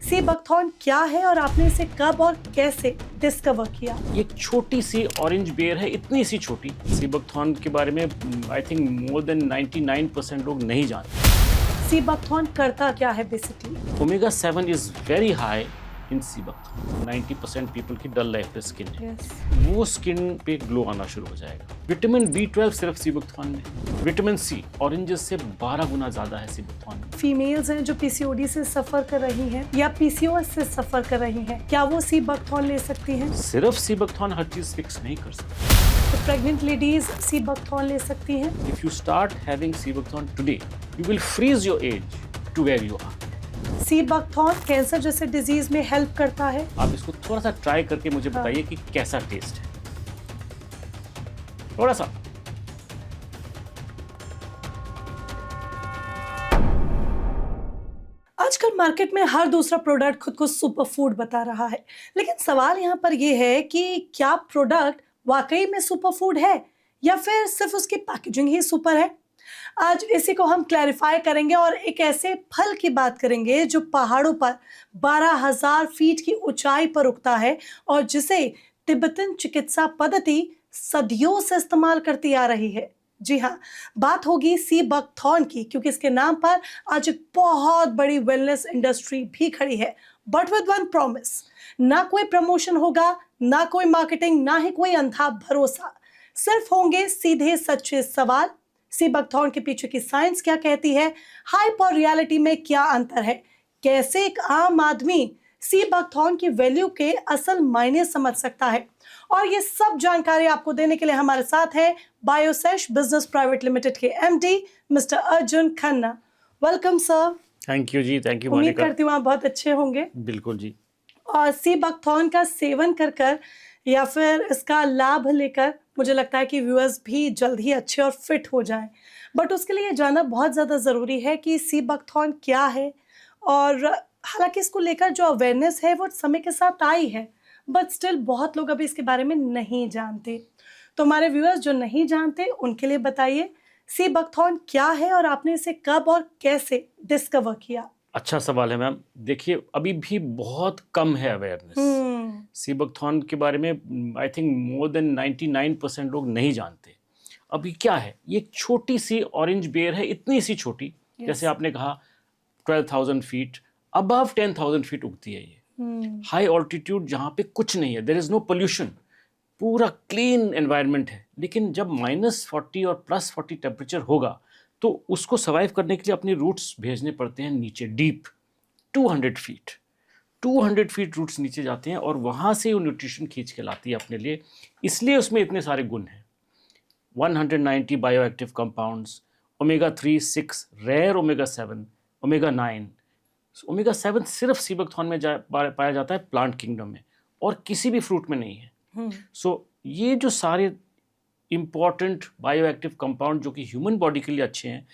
Sea buckthorn क्या है और आपने इसे कब और कैसे डिस्कवर किया? ये एक छोटी सी ऑरेंज बेयर है, इतनी सी छोटी। सी बकथॉर्न के बारे में आई थिंक मोर देन 99% लोग नहीं जानते। सी बकथॉर्न करता क्या है basically? Omega 7 is very high in sea buckthorn. 90% people की डल लाइफ पे स्किन है। वो स्किन पे ग्लो आना शुरू हो जाएगा। विटामिन B12 सिर्फ सी बकथॉर्न में। विटामिन C ऑरेंजेस से 12 गुना ज्यादा है सी बकथॉर्न में। फीमेल्स हैं जो पीसीओडी से सफर कर रही हैं या पीसीओएस से सफर कर रही हैं, क्या वो सी बकथॉर्न ले सकती हैं? सिर्फ सी बकथॉर्न हर चीज फिक्स नहीं कर सकती। तो प्रेग्नेंट लेडीज सी बकथॉर्न ले सकती हैं? If you start having C. buckthorn today, you will freeze your age to where you are. Sea buckthorn cancer जैसे डिजीज में हेल्प करता है? आप इसको थोड़ा सा ट्राई करके मुझे बताइए कि कैसा टेस्ट है। थोड़ा सा। आजकल मार्केट में हर दूसरा प्रोडक्ट खुद को सुपर फूड बता रहा है, लेकिन सवाल यहाँ पर यह है कि क्या प्रोडक्ट वाकई में सुपर फूड है या फिर सिर्फ उसकी पैकेजिंग ही सुपर है? आज इसी को हम क्लैरिफाई करेंगे और एक ऐसे फल की बात करेंगे जो पहाड़ों पर 12,000 फीट की ऊंचाई पर उगता है और जिसे तिब्बतन चिकित्सा पद्धति सदियों से इस्तेमाल करती आ रही है। जी हाँ, बात होगी सी बकथॉर्न की, क्योंकि इसके नाम पर आज एक बहुत बड़ी वेलनेस इंडस्ट्री भी खड़ी है, बट विद वन प्रॉमिस। ना कोई प्रमोशन होगा, ना कोई मार्केटिंग, ना ही कोई अंधा भरोसा, सिर्फ होंगे सीधे सच्चे सवाल। सी बकथॉर्न के पीछे की साइंस क्या कहती है, हाइप और रियलिटी में क्या अंतर है, कैसे एक आम आदमी सी बकथॉर्न की वैल्यू के असल मायने समझ सकता है, और ये सब जानकारी आपको देने के लिए हमारे साथ हैं बायोसेश बिजनेस प्राइवेट लिमिटेड के MD mister Arjun Khanna. Welcome sir. Thank you ji, thank you उम्मीद मोनिका। करती हूँ आप बहुत अच्छे होंगे। बिल्कुल जी। और सी बकथॉर्न का सेवन कर कर या फिर इसका लाभ लेकर मुझे लगता है कि व्यूअर्स भी जल्द ही अच्छे और फिट हो जाएं, बट उसके लिए जानना बहुत ज़्यादा ज़रूरी है कि सी बकथॉर्न क्या है। और हालांकि इसको लेकर जो अवेयरनेस है वो समय के साथ आई है, बट स्टिल बहुत लोग अभी इसके बारे में नहीं जानते। तो हमारे व्यूअर्स जो नहीं जानते उनके लिए बताइए, सी बकथॉर्न क्या है और आपने इसे कब और कैसे डिस्कवर किया? अच्छा सवाल है मैम। देखिए, अभी भी बहुत कम है अवेयरनेस। सी बकथॉर्न के बारे में आई थिंक मोर देन 99% लोग नहीं जानते। अभी क्या है, ये एक छोटी सी ऑरेंज बेयर है, इतनी सी छोटी। जैसे आपने कहा 12,000 फीट, अबव 10,000 फीट उगती है ये। हाई ऑल्टीट्यूड जहाँ पे कुछ नहीं है, देयर इज नो पोल्यूशन, पूरा क्लीन एनवायरनमेंट है। लेकिन जब -40 और +40 टेम्परेचर होगा तो उसको सर्वाइव करने के लिए अपने रूट्स भेजने पड़ते हैं नीचे, डीप 200 फीट। 200 फीट रूट्स नीचे जाते हैं और वहाँ से वो न्यूट्रिशन खींच के लाती है अपने लिए। इसलिए उसमें इतने सारे गुण हैं। 190 bioactive compounds, omega 3, 6 rare omega 7, omega 9। Omega 7 सिर्फ सी बकथॉर्न में पाया जाता है प्लांट किंगडम में, और किसी भी फ्रूट में नहीं है। सो ये जो सारे इंपॉर्टेंट बायोएक्टिव कंपाउंड जो कि ह्यूमन बॉडी के लिए अच्छे हैं,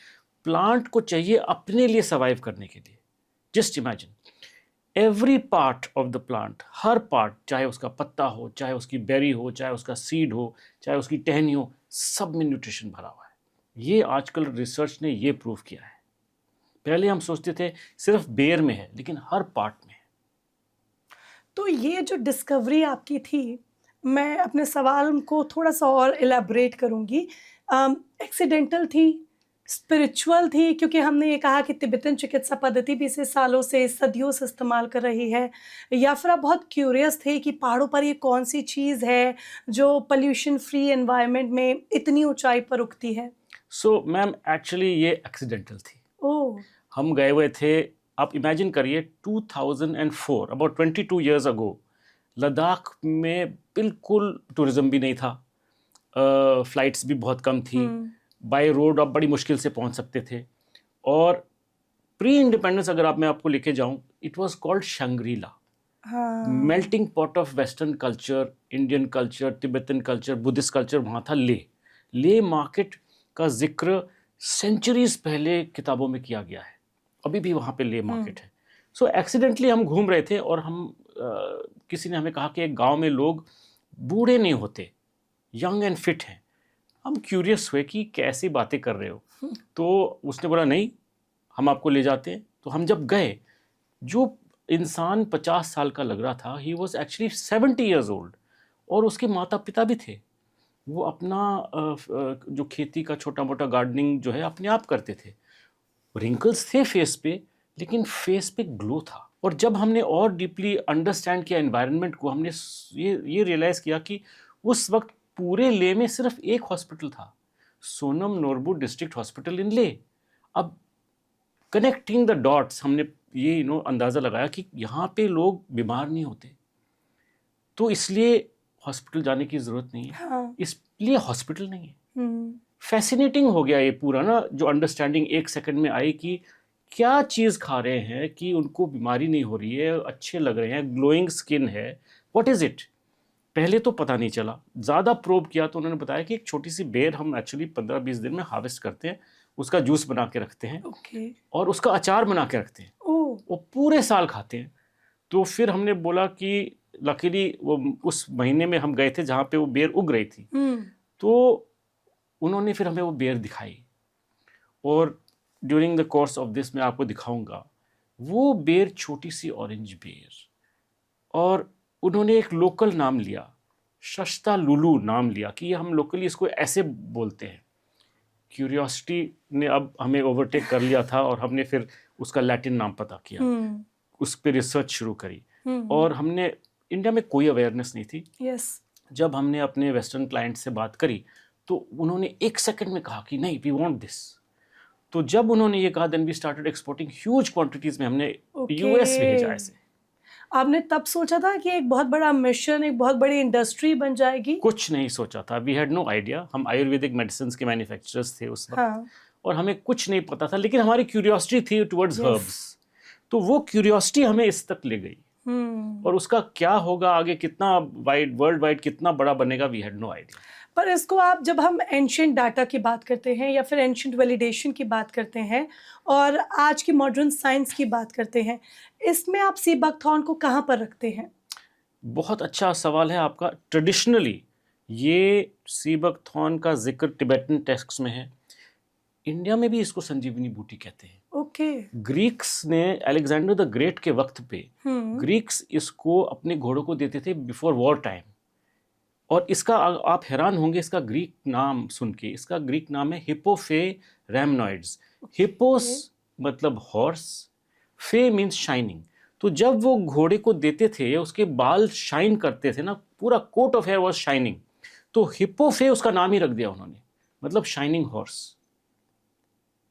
प्लांट को चाहिए अपने लिए सर्वाइव करने के लिए। Just imagine every part of the plant, her part, चाहे उसका पत्ता हो, चाहे उसकी बेरी हो, चाहे उसका सीड हो, चाहे उसकी टहनी हो, सब में न्यूट्रिशन भरा हुआ है। ये आजकल रिसर्च ने ये प्रूव किया है। पहले हम सोचते थे सिर्फ बेर में है, लेकिन हर पार्ट में है। तो ये जो डिस्कवरी आपकी थी, मैं अपने सवाल को थोड़ा सा और इलेबोरेट करूंगी। एक्सीडेंटल थी, स्पिरिचुअल थी, क्योंकि हमने ये कहा कि तिब्बतन चिकित्सा पद्धति भी इसे सालों से, सदियों से इस्तेमाल कर रही है, या फिर आप बहुत क्यूरियस थे कि पहाड़ों पर ये कौन सी चीज़ है जो पोल्यूशन फ्री एनवायरनमेंट में इतनी ऊंचाई पर उगती है? सो मैम, एक्चुअली ये एक्सीडेंटल थी। ओह। हम गए हुए थे, आप इमेजिन करिए, 2004, अबाउट 22 ईयर्स अगो, लद्दाख में बिल्कुल टूरिज्म भी नहीं था, फ्लाइट्स भी बहुत कम थी, बाय रोड आप बड़ी मुश्किल से पहुंच सकते थे। और प्री इंडिपेंडेंस अगर मैं आपको लेके जाऊं, it was called Shangrila, melting pot of western culture, Indian culture, Tibetan culture, Buddhist culture वहाँ था। ले मार्केट का जिक्र सेंचुरीज पहले किताबों में किया गया है, अभी भी वहाँ पे ले मार्केट है। सो एक्सीडेंटली हम घूम रहे थे और हम किसी ने हमें कहा कि एक गांव में लोग बूढ़े नहीं होते, यंग एंड फिट हैं। हम क्यूरियस हुए कि कैसी बातें कर रहे हो। तो उसने बोला नहीं, हम आपको ले जाते हैं। तो हम जब गए, जो इंसान 50 साल का लग रहा था, he was actually 70 years old, और उसके माता पिता भी थे। वो अपना जो खेती का छोटा मोटा गार्डनिंग जो है अपने आप करते थे। रिंकल्स थे फेस पे, लेकिन फेस पे ग्लो था। और जब हमने और डीपली अंडरस्टैंड किया एनवायरनमेंट को, हमने ये रियलाइज़ किया कि उस वक्त पूरे ले में सिर्फ एक हॉस्पिटल था, Sonam Norbu district hospital in ले। अब कनेक्टिंग द डॉट्स, हमने ये अंदाज़ा लगाया कि यहाँ पे लोग बीमार नहीं होते, तो इसलिए हॉस्पिटल जाने की ज़रूरत नहीं है। हाँ। इसलिए हॉस्पिटल नहीं है। फैसिनेटिंग हो गया ये पूरा ना, जो अंडरस्टैंडिंग एक सेकंड में आई कि क्या चीज़ खा रहे हैं कि उनको बीमारी नहीं हो रही है, अच्छे लग रहे हैं, ग्लोइंग स्किन है, व्हाट इज़ इट। पहले तो पता नहीं चला, ज़्यादा प्रोब किया तो उन्होंने बताया कि एक छोटी सी बेर हम एक्चुअली 15-20 दिन में हार्वेस्ट करते हैं, उसका जूस बना के रखते हैं, और उसका अचार बना के रखते हैं, वो पूरे साल खाते हैं। तो फिर हमने बोला कि लकीली वो उस महीने में हम गए थे जहाँ पे वो बेर उग रही थी, तो उन्होंने फिर हमें वो बेर दिखाई, और during the course of this मैं आपको दिखाऊंगा वो बेर, छोटी सी ऑरेंज बेर, और उन्होंने एक लोकल नाम लिया, शस्ता लुलू नाम लिया, कि ये हम लोकली इसको ऐसे बोलते हैं। क्यूरियोसिटी ने अब हमें ओवरटेक कर लिया था, और हमने फिर उसका लैटिन नाम पता किया, उस पर रिसर्च शुरू करी, और हमने, इंडिया में कोई अवेयरनेस नहीं थी। जब हमने अपने वेस्टर्न क्लाइंट से बात करी तो उन्होंने एक सेकंड में कहा कि नहीं, वी वांट दिस। तो जब उन्होंने ये कहा, then we started exporting huge quantities में, हमने यूएस भेजा ऐसे। आपने तब सोचा था कि एक बहुत बड़ा मिशन, एक बहुत बड़ी इंडस्ट्री बन जाएगी? कुछ नहीं सोचा था, वी हैड नो आइडिया। हम आयुर्वेदिक मेडिसिन के मैन्युफैक्चरर्स थे उस वक्त, हाँ। और हमें कुछ नहीं पता था, लेकिन हमारी क्यूरियोसिटी थी टुवर्ड्स हर्ब्स, तो वो क्यूरियोसिटी हमें इस तक ले गई। और उसका क्या होगा आगे, कितना वाइड, वर्ल्ड वाइड कितना बड़ा बनेगा, वी हैड नो आइडिया। पर इसको आप, जब हम एंशिएंट डाटा की बात करते हैं या फिर एंशिएंट वैलिडेशन की बात करते हैं और आज की मॉडर्न साइंस की बात करते हैं, इसमें आप सी बकथॉर्न को कहाँ पर रखते हैं? बहुत अच्छा सवाल है आपका। ट्रेडिशनली ये सी बकथॉर्न का जिक्र टिबेटन टेक्स्ट में है, इंडिया में भी इसको संजीवनी बूटी कहते हैं। ग्रीक्स ने, अलेक्जेंडर द ग्रेट के वक्त पे ग्रीक्स इसको अपने घोड़ों को देते थे बिफोर वॉर टाइम, और इसका आप हैरान होंगे इसका ग्रीक नाम सुन के। इसका ग्रीक नाम है हिप्पोफे रैमनॉइड्स। हिप्पोस मतलब हॉर्स, फे मीन्स शाइनिंग। तो जब वो घोड़े को देते थे, उसके बाल शाइन करते थे ना, पूरा coat of hair was shining, तो हिप्पोफे उसका नाम ही रख दिया उन्होंने, मतलब shining horse.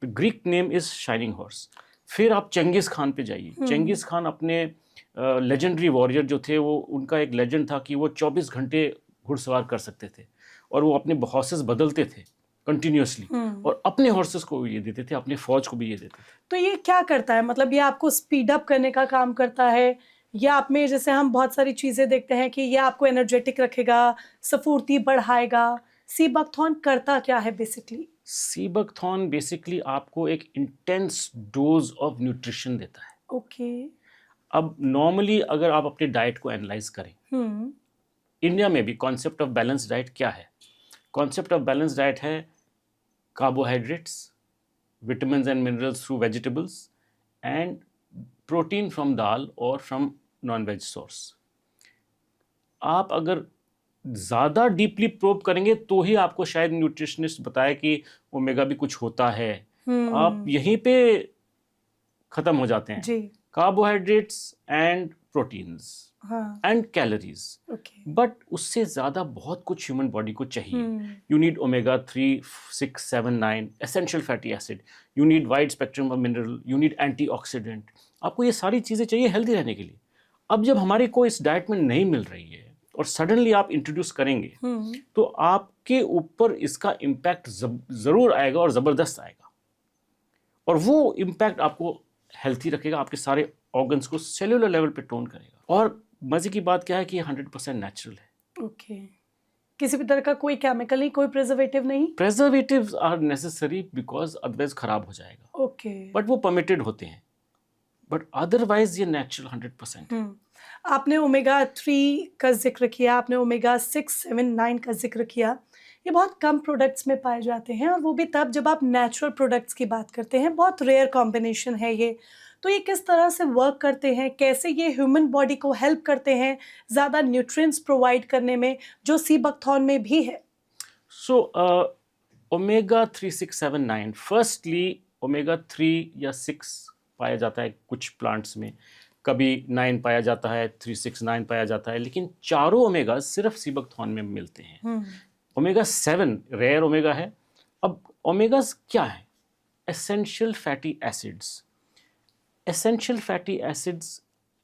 Greek name is shining horse. फिर आप चंगेज खान पे जाइए। चंगेज खान अपने लेजेंडरी वॉरियर जो थे, वो उनका एक लेजेंड था कि वो 24 घंटे घुड़सवार कर सकते थे, और वो अपने हॉर्सेस बदलते थे कंटिन्यूसली, और अपने हॉर्सेस को भी ये देते थे, अपने फौज को भी ये देते थे। तो ये क्या करता है, मतलब ये आपको स्पीड अप करने का काम करता है, या आप में, जैसे हम बहुत सारी चीज़ें देखते हैं कि ये आपको एनर्जेटिक रखेगा, स्फूर्ति बढ़ाएगा, सी बकथॉर्न करता क्या है बेसिकली? सी बकथॉर्न बेसिकली आपको एक इंटेंस डोज ऑफ न्यूट्रिशन देता है। अब नॉर्मली अगर आप अपने डाइट को एनालाइज करें, इंडिया में भी कॉन्सेप्ट ऑफ बैलेंस डाइट क्या है? कॉन्सेप्ट ऑफ बैलेंस डाइट है carbohydrates, vitamins and minerals through vegetables, and protein from dal और फ्रॉम नॉन वेज सोर्स। आप अगर ज़्यादा डीपली प्रोब करेंगे तो ही आपको शायद न्यूट्रिशनिस्ट बताए कि ओमेगा भी कुछ होता है। आप यहीं पे ख़त्म हो जाते हैं। Carbohydrates and proteins and calories, but उससे ज़्यादा बहुत कुछ ह्यूमन बॉडी को चाहिए। You need omega 3, 6, 7, 9 essential fatty acid, you need wide spectrum of mineral, you need antioxidant. आपको ये सारी चीज़ें चाहिए हेल्दी रहने के लिए। अब जब हमारे को इस डाइट में नहीं मिल रही है और सडनली आप इंट्रोड्यूस करेंगे, तो आपके ऊपर इसका इम्पैक्ट ज़रूर आएगा, और ज़बरदस्त आएगा, और वो इम्पैक्ट आपको हेल्थी रखेगा, आपके सारे ऑर्गन्स को सेलुलर लेवल पे टोन करेगा। और मजे की बात क्या है कि ये 100% नेचुरल है। किसी भी तरह का कोई केमिकल नहीं, कोई प्रिजर्वेटिव नहीं। Preservatives are necessary because otherwise खराब हो जाएगा, बट वो परमिटेड होते हैं, बट अदरवाइज ये नेचुरल 100%। आपने ओमेगा 3 का जिक्र किया, आपने ओमेगा 6, 7, 9 का जिक्र किया। ये बहुत कम प्रोडक्ट्स में पाए जाते हैं, और वो भी तब जब आप नेचुरल प्रोडक्ट्स की बात करते हैं। बहुत रेयर कॉम्बिनेशन है ये। तो ये किस तरह से वर्क करते हैं, कैसे ये ह्यूमन बॉडी को हेल्प करते हैं ज़्यादा न्यूट्रिएंट्स प्रोवाइड करने में, जो सी बकथॉर्न में भी है? सो ओमेगा 3, 6, 7, 9, फर्स्टली ओमेगा 3 या 6 पाया जाता है कुछ प्लांट्स में, कभी 9 पाया जाता है, 3, 6, 9 पाया जाता है, लेकिन चारों ओमेगा सिर्फ सी बकथॉर्न में मिलते हैं। ओमेगा 7 रेयर ओमेगा है। अब ओमेगास क्या है? Essential fatty acids. Essential fatty acids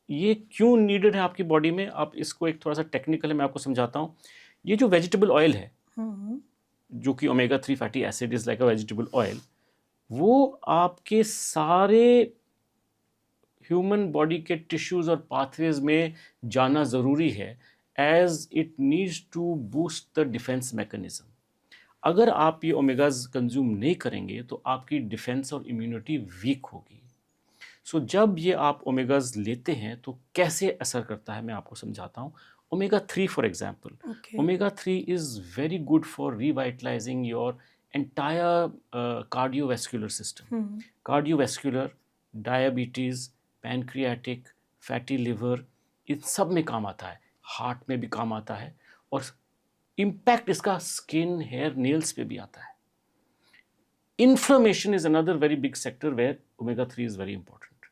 ये क्यों नीडेड है आपकी बॉडी में? आप इसको एक थोड़ा सा टेक्निकल है, मैं आपको समझाता हूँ। ये जो वेजिटेबल ऑयल है, जो कि omega 3 fatty acid is like a vegetable oil, वो आपके सारे ह्यूमन बॉडी के टिश्यूज और पाथवेज में जाना ज़रूरी है, as it needs to boost the defence mechanism. अगर आप ये ओमेगाज कंज्यूम नहीं करेंगे तो आपकी डिफेंस और इम्यूनिटी वीक होगी। सो जब ये आप ओमेगाज लेते हैं तो कैसे असर करता है मैं आपको समझाता हूँ। Omega 3 for example, omega 3 is very good for revitalising your entire cardiovascular system. Cardiovascular, diabetes, pancreatic, fatty liver, इन सब में काम आता है, हार्ट में भी काम आता है, और इम्पैक्ट इसका स्किन, हेयर, नेल्स पे भी आता है। Inflammation is another very big sector where omega 3 is very important.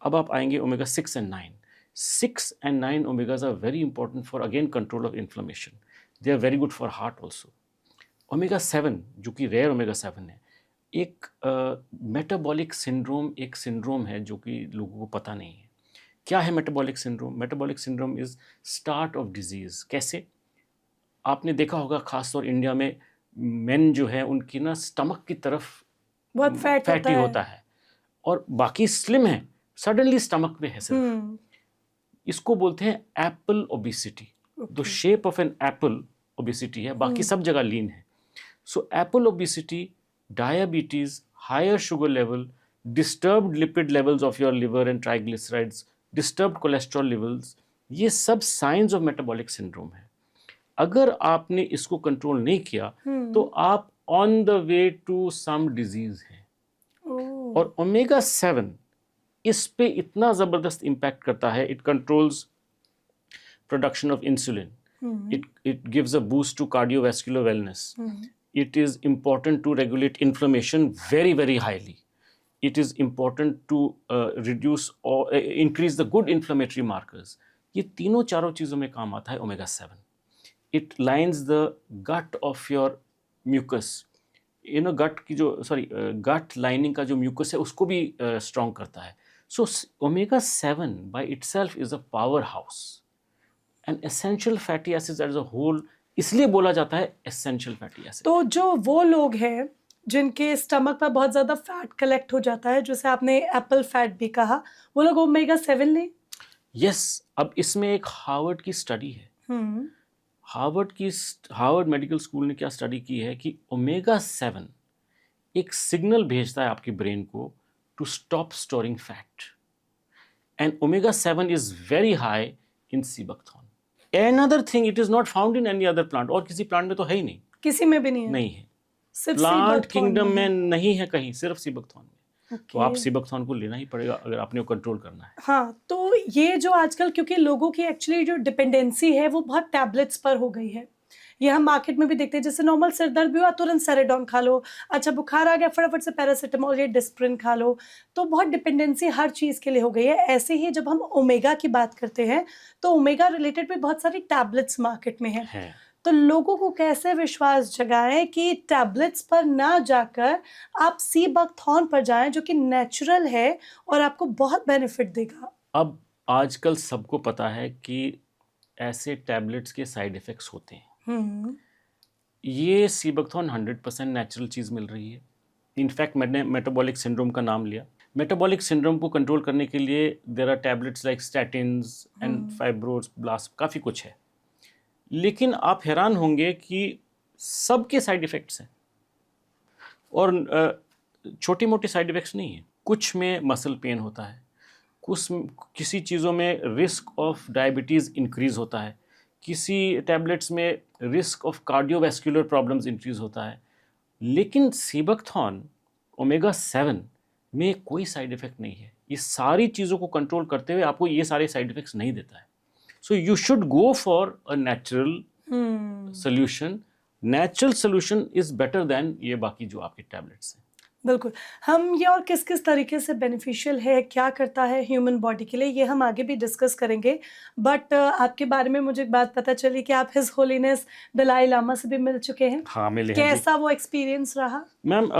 अब आप आएंगे omega 6 and 9। 6 and 9 omegas are very important for again control of inflammation. They are very good for heart also. Omega 7 जो कि rare omega 7 है, एक metabolic syndrome, एक syndrome है जो कि लोगों को पता नहीं है। क्या है metabolic syndrome? Metabolic syndrome is start of disease. कैसे? आपने देखा होगा खासतौर इंडिया में मेन जो है उनकी ना स्टमक की तरफ बहुत फैटी होता है और बाकी स्लिम है, सडनली स्टमक में है सिर्फ। इसको बोलते हैं apple obesity. The shape of an apple obesity है, बाकी सब जगह लीन है। So apple obesity, diabetes, higher sugar level, disturbed lipid levels of your liver and triglycerides, disturbed cholesterol levels, ये सब signs of metabolic syndrome है। अगर आपने इसको कंट्रोल नहीं किया तो आप on the way to some disease हैं। और ओमेगा 7 इस पे इतना ज़बरदस्त इम्पैक्ट करता है, it controls production of insulin, it gives a boost to cardiovascular wellness, it is important to regulate inflammation very, very highly. It is important to reduce or increase the good inflammatory markers. ये तीनों चारों चीज़ों में काम आता है omega 7. It lines the gut of your mucus. You know, gut की जो gut lining का जो mucus है उसको भी strong करता है. So omega 7 by itself is a powerhouse. And essential fatty acids as a whole, इसलिए बोला जाता है एसेंशियल फैटी एसिड। तो जो वो लोग हैं जिनके स्टमक पर बहुत ज़्यादा फैट कलेक्ट हो जाता है, जैसे आपने एप्पल फैट भी कहा, वो लोग ओमेगा 7 लें? यस। अब इसमें एक हार्वर्ड की स्टडी है। हार्वर्ड मेडिकल स्कूल ने क्या स्टडी की है कि ओमेगा 7 एक सिग्नल भेजता है आपकी ब्रेन को to stop storing fat, and omega 7 is very high in sea buckthorn. Another thing, it is not found in any other plant, और किसी प्लांट में तो है ही नहीं, किसी में भी नहीं है, नहीं है, सिर्फ प्लांट किंगडम में नहीं है कहीं, सिर्फ सी बकथॉर्न में। तो आप सी बकथॉर्न को लेना ही पड़ेगा अगर आपने वो कंट्रोल करना है। हाँ, तो ये जो आजकल, क्योंकि लोगों की एक्चुअली जो डिपेंडेंसी है वो बहुत टैबलेट्स पर हो गई है, ये हम मार्केट में भी देखते हैं। जैसे नॉर्मल सिर दर्द भी हुआ तुरंत सेरेडॉन खा लो, अच्छा बुखार आ गया फटाफट से पैरासीटामोल या डिस्प्रिन खा लो। तो बहुत डिपेंडेंसी हर चीज़ के लिए हो गई है। ऐसे ही जब हम ओमेगा की बात करते हैं तो ओमेगा रिलेटेड भी बहुत सारी टैबलेट्स मार्केट में हैं। तो लोगों को कैसे विश्वास जगाएं कि टैबलेट्स पर ना जाकर आप सी बकथॉर्न पर जाएं, जो कि नेचुरल है और आपको बहुत बेनिफिट देगा। अब आजकल सबको पता है कि ऐसे टैबलेट्स के साइड इफ़ेक्ट्स होते हैं। ये सी बकथॉर्न 100% नेचुरल चीज़ मिल रही है। इनफैक्ट मैंने मेटाबॉलिक सिंड्रोम का नाम लिया। मेटाबॉलिक सिंड्रोम को कंट्रोल करने के लिए there are tablets like statins and fibroblast, काफ़ी कुछ है। लेकिन आप हैरान होंगे कि सबके साइड इफ़ेक्ट्स हैं, और छोटी मोटी साइड इफ़ेक्ट्स नहीं है। कुछ में मसल पेन होता है, किसी चीज़ों में रिस्क ऑफ डायबिटीज़ इंक्रीज़ होता है, किसी टैबलेट्स में risk of cardiovascular problems increase होता है। लेकिन सी बकथॉर्न ओमेगा 7 में कोई साइड इफ़ेक्ट नहीं है। ये सारी चीज़ों को कंट्रोल करते हुए आपको ये सारे साइड इफेक्ट्स नहीं देता है. सो you should go for a natural solution. Natural solution is better than ये बाकी जो आपके टैबलेट्स हैं. बिल्कुल। हम ये और किस किस तरीके से बेनिफिशियल है, क्या करता है ह्यूमन बॉडी के लिए, ये हम आगे भी डिस्कस करेंगे. बट आपके बारे में मुझे एक बात पता चली कि आप हिज होलीनेस दलाई लामा से भी मिल चुके हैं. हाँ, मिले हैं जी. कैसा वो एक्सपीरियंस रहा? Ma'am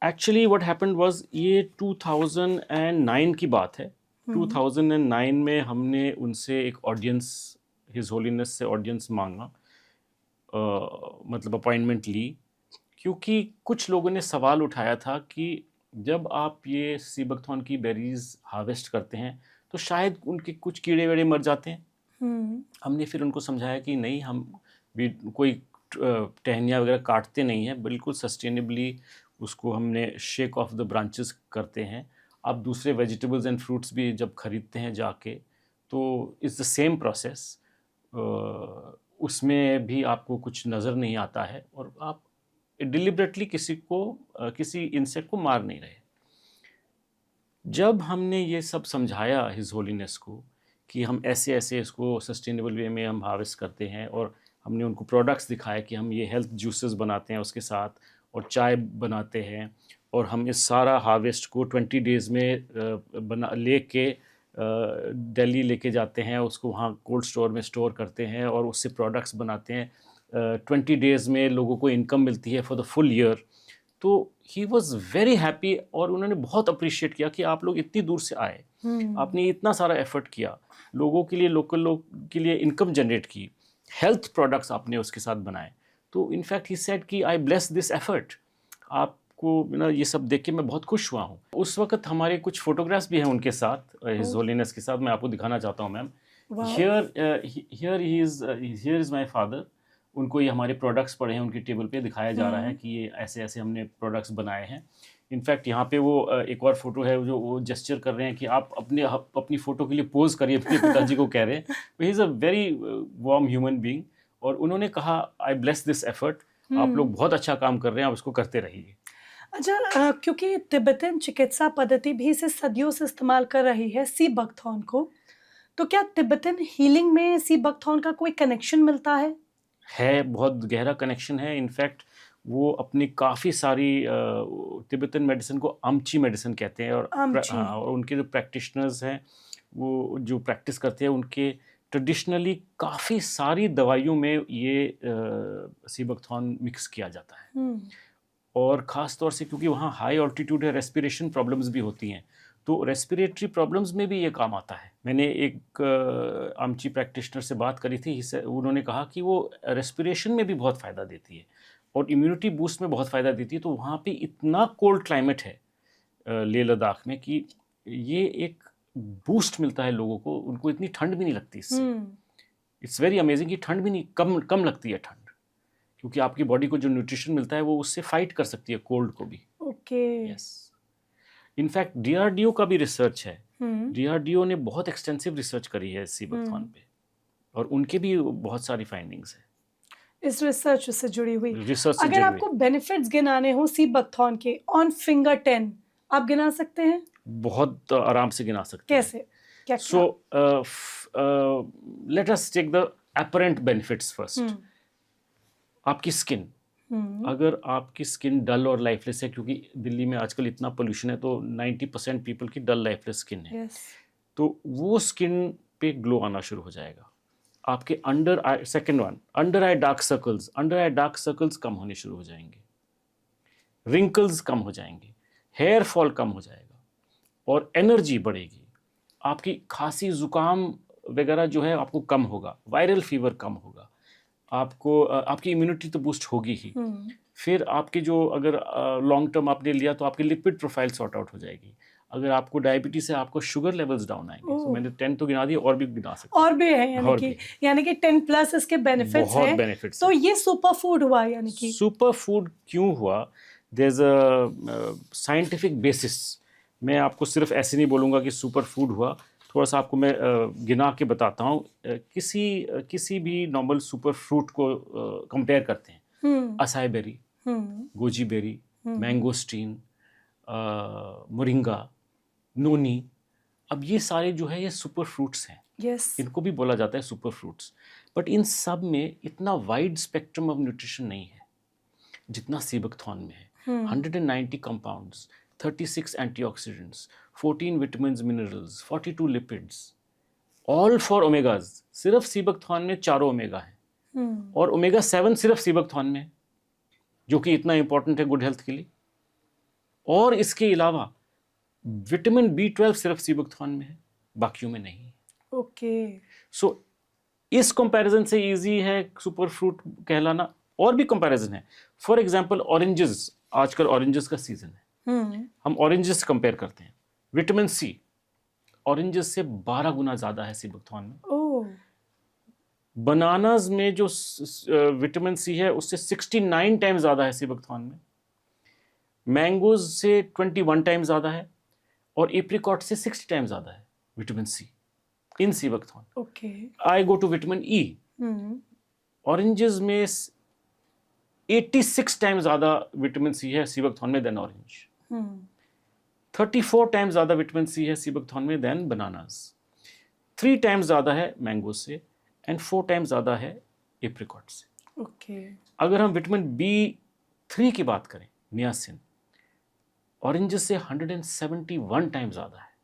actually what happened was ये 2009 की बात है. 2009 में हमने उनसे एक ऑडियंस, हिज होलीनेस से ऑडियंस मांगा, मतलब अपॉइंटमेंट ली, क्योंकि कुछ लोगों ने सवाल उठाया था कि जब आप ये सी बकथॉर्न की बेरीज हार्वेस्ट करते हैं तो शायद उनके कुछ कीड़े वेड़े मर जाते हैं. हमने फिर उनको समझाया कि नहीं, हम भी कोई टहनियाँ वगैरह काटते नहीं हैं, बिल्कुल सस्टेनेबली उसको हमने शेक ऑफ द ब्रांचेस करते हैं. आप दूसरे वेजिटेबल्स एंड फ्रूट्स भी जब खरीदते हैं जाके तो इट्स द सेम प्रोसेस. उसमें भी आपको कुछ नज़र नहीं आता है और आप डिलिबरेटली किसी इंसेक्ट को मार नहीं रहे. जब हमने ये सब समझाया हिज होलीनेस को कि हम ऐसे ऐसे इसको सस्टेनेबल वे में हम हार्वेस्ट करते हैं, और हमने उनको प्रोडक्ट्स दिखाया कि हम ये हेल्थ जूसेस बनाते हैं उसके साथ, और चाय बनाते हैं, और हम इस सारा हार्वेस्ट को 20 डेज़ में बना लेके दिल्ली लेके जाते हैं, उसको वहाँ कोल्ड स्टोर में स्टोर करते हैं और उससे प्रोडक्ट्स बनाते हैं. 20 डेज़ में लोगों को इनकम मिलती है फॉर द फुल ईयर. तो ही वॉज वेरी हैप्पी और उन्होंने बहुत अप्रिशिएट किया कि आप लोग इतनी दूर से आए, आपने इतना सारा एफर्ट किया, लोगों के लिए, लोकल लोग के लिए इनकम जनरेट की, हेल्थ प्रोडक्ट्स आपने उसके साथ बनाए. तो इनफैक्ट ही सेड कि आई ब्लेस दिस एफर्ट. आपको ना ये सब देख के मैं बहुत खुश हुआ हूँ. उस वक्त हमारे कुछ फोटोग्राफ्स भी हैं उनके साथ, हिज होलीनेस के साथ. मैं आपको दिखाना चाहता हूँ ma'am. Here is my father. उनको ये हमारे प्रोडक्ट्स पड़े हैं उनकी टेबल पे, दिखाया जा रहा है कि ये ऐसे ऐसे हमने प्रोडक्ट्स बनाए हैं. इनफैक्ट यहाँ पे वो एक और फोटो है जो वो जेस्चर कर रहे हैं कि आप अपनी फ़ोटो के लिए पोज करिए, अपने पिताजी को कह रहे हैं. He is a very warm human being. और उन्होंने कहा आई ब्लेस दिस एफर्ट. आप लोग बहुत अच्छा काम कर रहे हैं, आप इसको करते रहिए. अच्छा, क्योंकि तिब्बतन चिकित्सा पद्धति भी इसे सदियों से इस्तेमाल कर रही है सी बकथॉर्न को, तो क्या तिब्बतन हीलिंग में सी बकथॉर्न का कोई कनेक्शन मिलता है? बहुत गहरा कनेक्शन है. इनफैक्ट वो अपनी काफ़ी सारी तिब्बतन मेडिसिन को आमची मेडिसिन कहते हैं, और उनके जो प्रैक्टिशनर्स हैं वो जो प्रैक्टिस करते हैं, उनके ट्रेडिशनली काफ़ी सारी दवाइयों में ये सी बकथॉर्न मिक्स किया जाता है. और ख़ास तौर से क्योंकि वहाँ हाई ऑल्टीट्यूड है, रेस्पिरेशन प्रॉब्लम्स भी होती हैं, तो रेस्पिरेटरी प्रॉब्लम्स में भी ये काम आता है. मैंने एक आमची प्रैक्टिशनर से बात करी थी, उन्होंने कहा कि वो रेस्पिरेशन में भी बहुत फ़ायदा देती है और इम्यूनिटी बूस्ट में बहुत फ़ायदा देती है. तो वहाँ पे इतना कोल्ड क्लाइमेट है लेह लद्दाख में कि ये एक बूस्ट मिलता है लोगों को, उनको इतनी ठंड भी नहीं लगती इससे. इट्स वेरी अमेजिंग कि ठंड भी नहीं, कम लगती है ठंड, क्योंकि आपकी बॉडी को जो न्यूट्रिशन मिलता है वो उससे फाइट कर सकती है कोल्ड को भी. यस. इनफैक्ट DRDO का भी रिसर्च है. DRDO ने बहुत एक्सटेंसिव रिसर्च करी है सी बकथॉर्न पे, और उनके भी बहुत सारी फाइंडिंग्स है इस रिसर्च से जुड़ी हुई. अगर आपको बेनिफिट्स गिनाने हो सी बकथॉर्न के ऑन फिंगर 10, आप गिना सकते हैं? बहुत आराम से गिना सकते हैं. कैसे? क्या? So let us take the apparent benefits first. आपकी स्किन, अगर आपकी स्किन डल और लाइफलेस है, क्योंकि दिल्ली में आजकल इतना पोल्यूशन है तो 90% पीपल की डल लाइफलेस स्किन है. तो वो स्किन पे ग्लो आना शुरू हो जाएगा. आपके under eye, second one, under eye dark circles कम होने शुरू हो जाएंगे, रिंकल्स कम हो जाएंगे, हेयर फॉल कम हो जाएगा, और एनर्जी बढ़ेगी. आपकी खांसी जुकाम वगैरह जो है आपको कम होगा, वायरल फीवर कम होगा, आपको आपकी इम्यूनिटी तो बूस्ट होगी ही. फिर आपके जो अगर लॉन्ग टर्म आपने लिया तो आपकी लिपिड प्रोफाइल सॉर्ट आउट हो जाएगी. अगर आपको डायबिटीज है, आपको शुगर लेवल्स डाउन आएंगे. तो मैंने 10 तो गिना दिए, और भी गिना सकते और भी है, यानी कि 10+ इसके बेनिफिट्स हैं. बहुत बेनिफिट्स. तो ये सुपर फूड हुआ, यानी कि सुपर फूड क्यों हुआ? There is a scientific basis. मैं आपको सिर्फ ऐसे नहीं बोलूँगा कि सुपर फूड हुआ. थोड़ा सा आपको मैं गिना के बताता हूँ. किसी भी नॉर्मल सुपर फ्रूट को कंपेयर करते हैं. Acai berry, goji berry, mangosteen, moringa, noni, अब ये सारे जो है ये सुपर फ्रूट्स हैं, यस, इनको भी बोला जाता है सुपर फ्रूट्स। बट इन सब में इतना वाइड स्पेक्ट्रम ऑफ न्यूट्रिशन नहीं है जितना सी बकथॉर्न में है। 190 compounds, 36 antioxidants, 14 vitamins minerals, 42 lipids, all four omegas. सिर्फ सी बकथॉर्न में 4 ओमेगा है और ओमेगा 7 सिर्फ सी बकथॉर्न में है, जो कि इतना इंपॉर्टेंट है गुड हेल्थ के लिए। और इसके अलावा विटामिन B12 सिर्फ सी बकथॉर्न में है, बाकियों में नहीं है। ओके, सो इस कंपैरिजन से इजी है सुपर फ्रूट कहलाना। और भी कंपैरिजन है, फॉर एग्जांपल ऑरेंजेस, आजकल ऑरेंजेस का सीजन है, हम ऑरेंजेस कंपेयर करते हैं, विटामिन C ऑरेंजेस से 12 गुना ज़्यादा है सी बकथॉर्न में। ओह, बनानाज में जो विटामिन C है उससे 69 टाइम ज़्यादा है सी बकथॉर्न में, मैंगोज से 21 टाइम ज़्यादा है और एप्रिकॉट से 60 टाइम ज़्यादा है vitamin C in sea buckthorn. Okay, I go to vitamin E, oranges में 86 टाइम ज़्यादा विटामिन C है सी बकथॉर्न में देन ऑरेंज, 34 टाइम ज़्यादा विटामिन C है सी बकथॉर्न में देन बनानास, 3 टाइम ज़्यादा है मैंगो से एंड 4 टाइम ज़्यादा है एप्रिकॉट से। ओके, अगर हम विटामिन B3 की बात करें, नियासिन, ऑरेंजेस से 171 टाइम ज़्यादा है,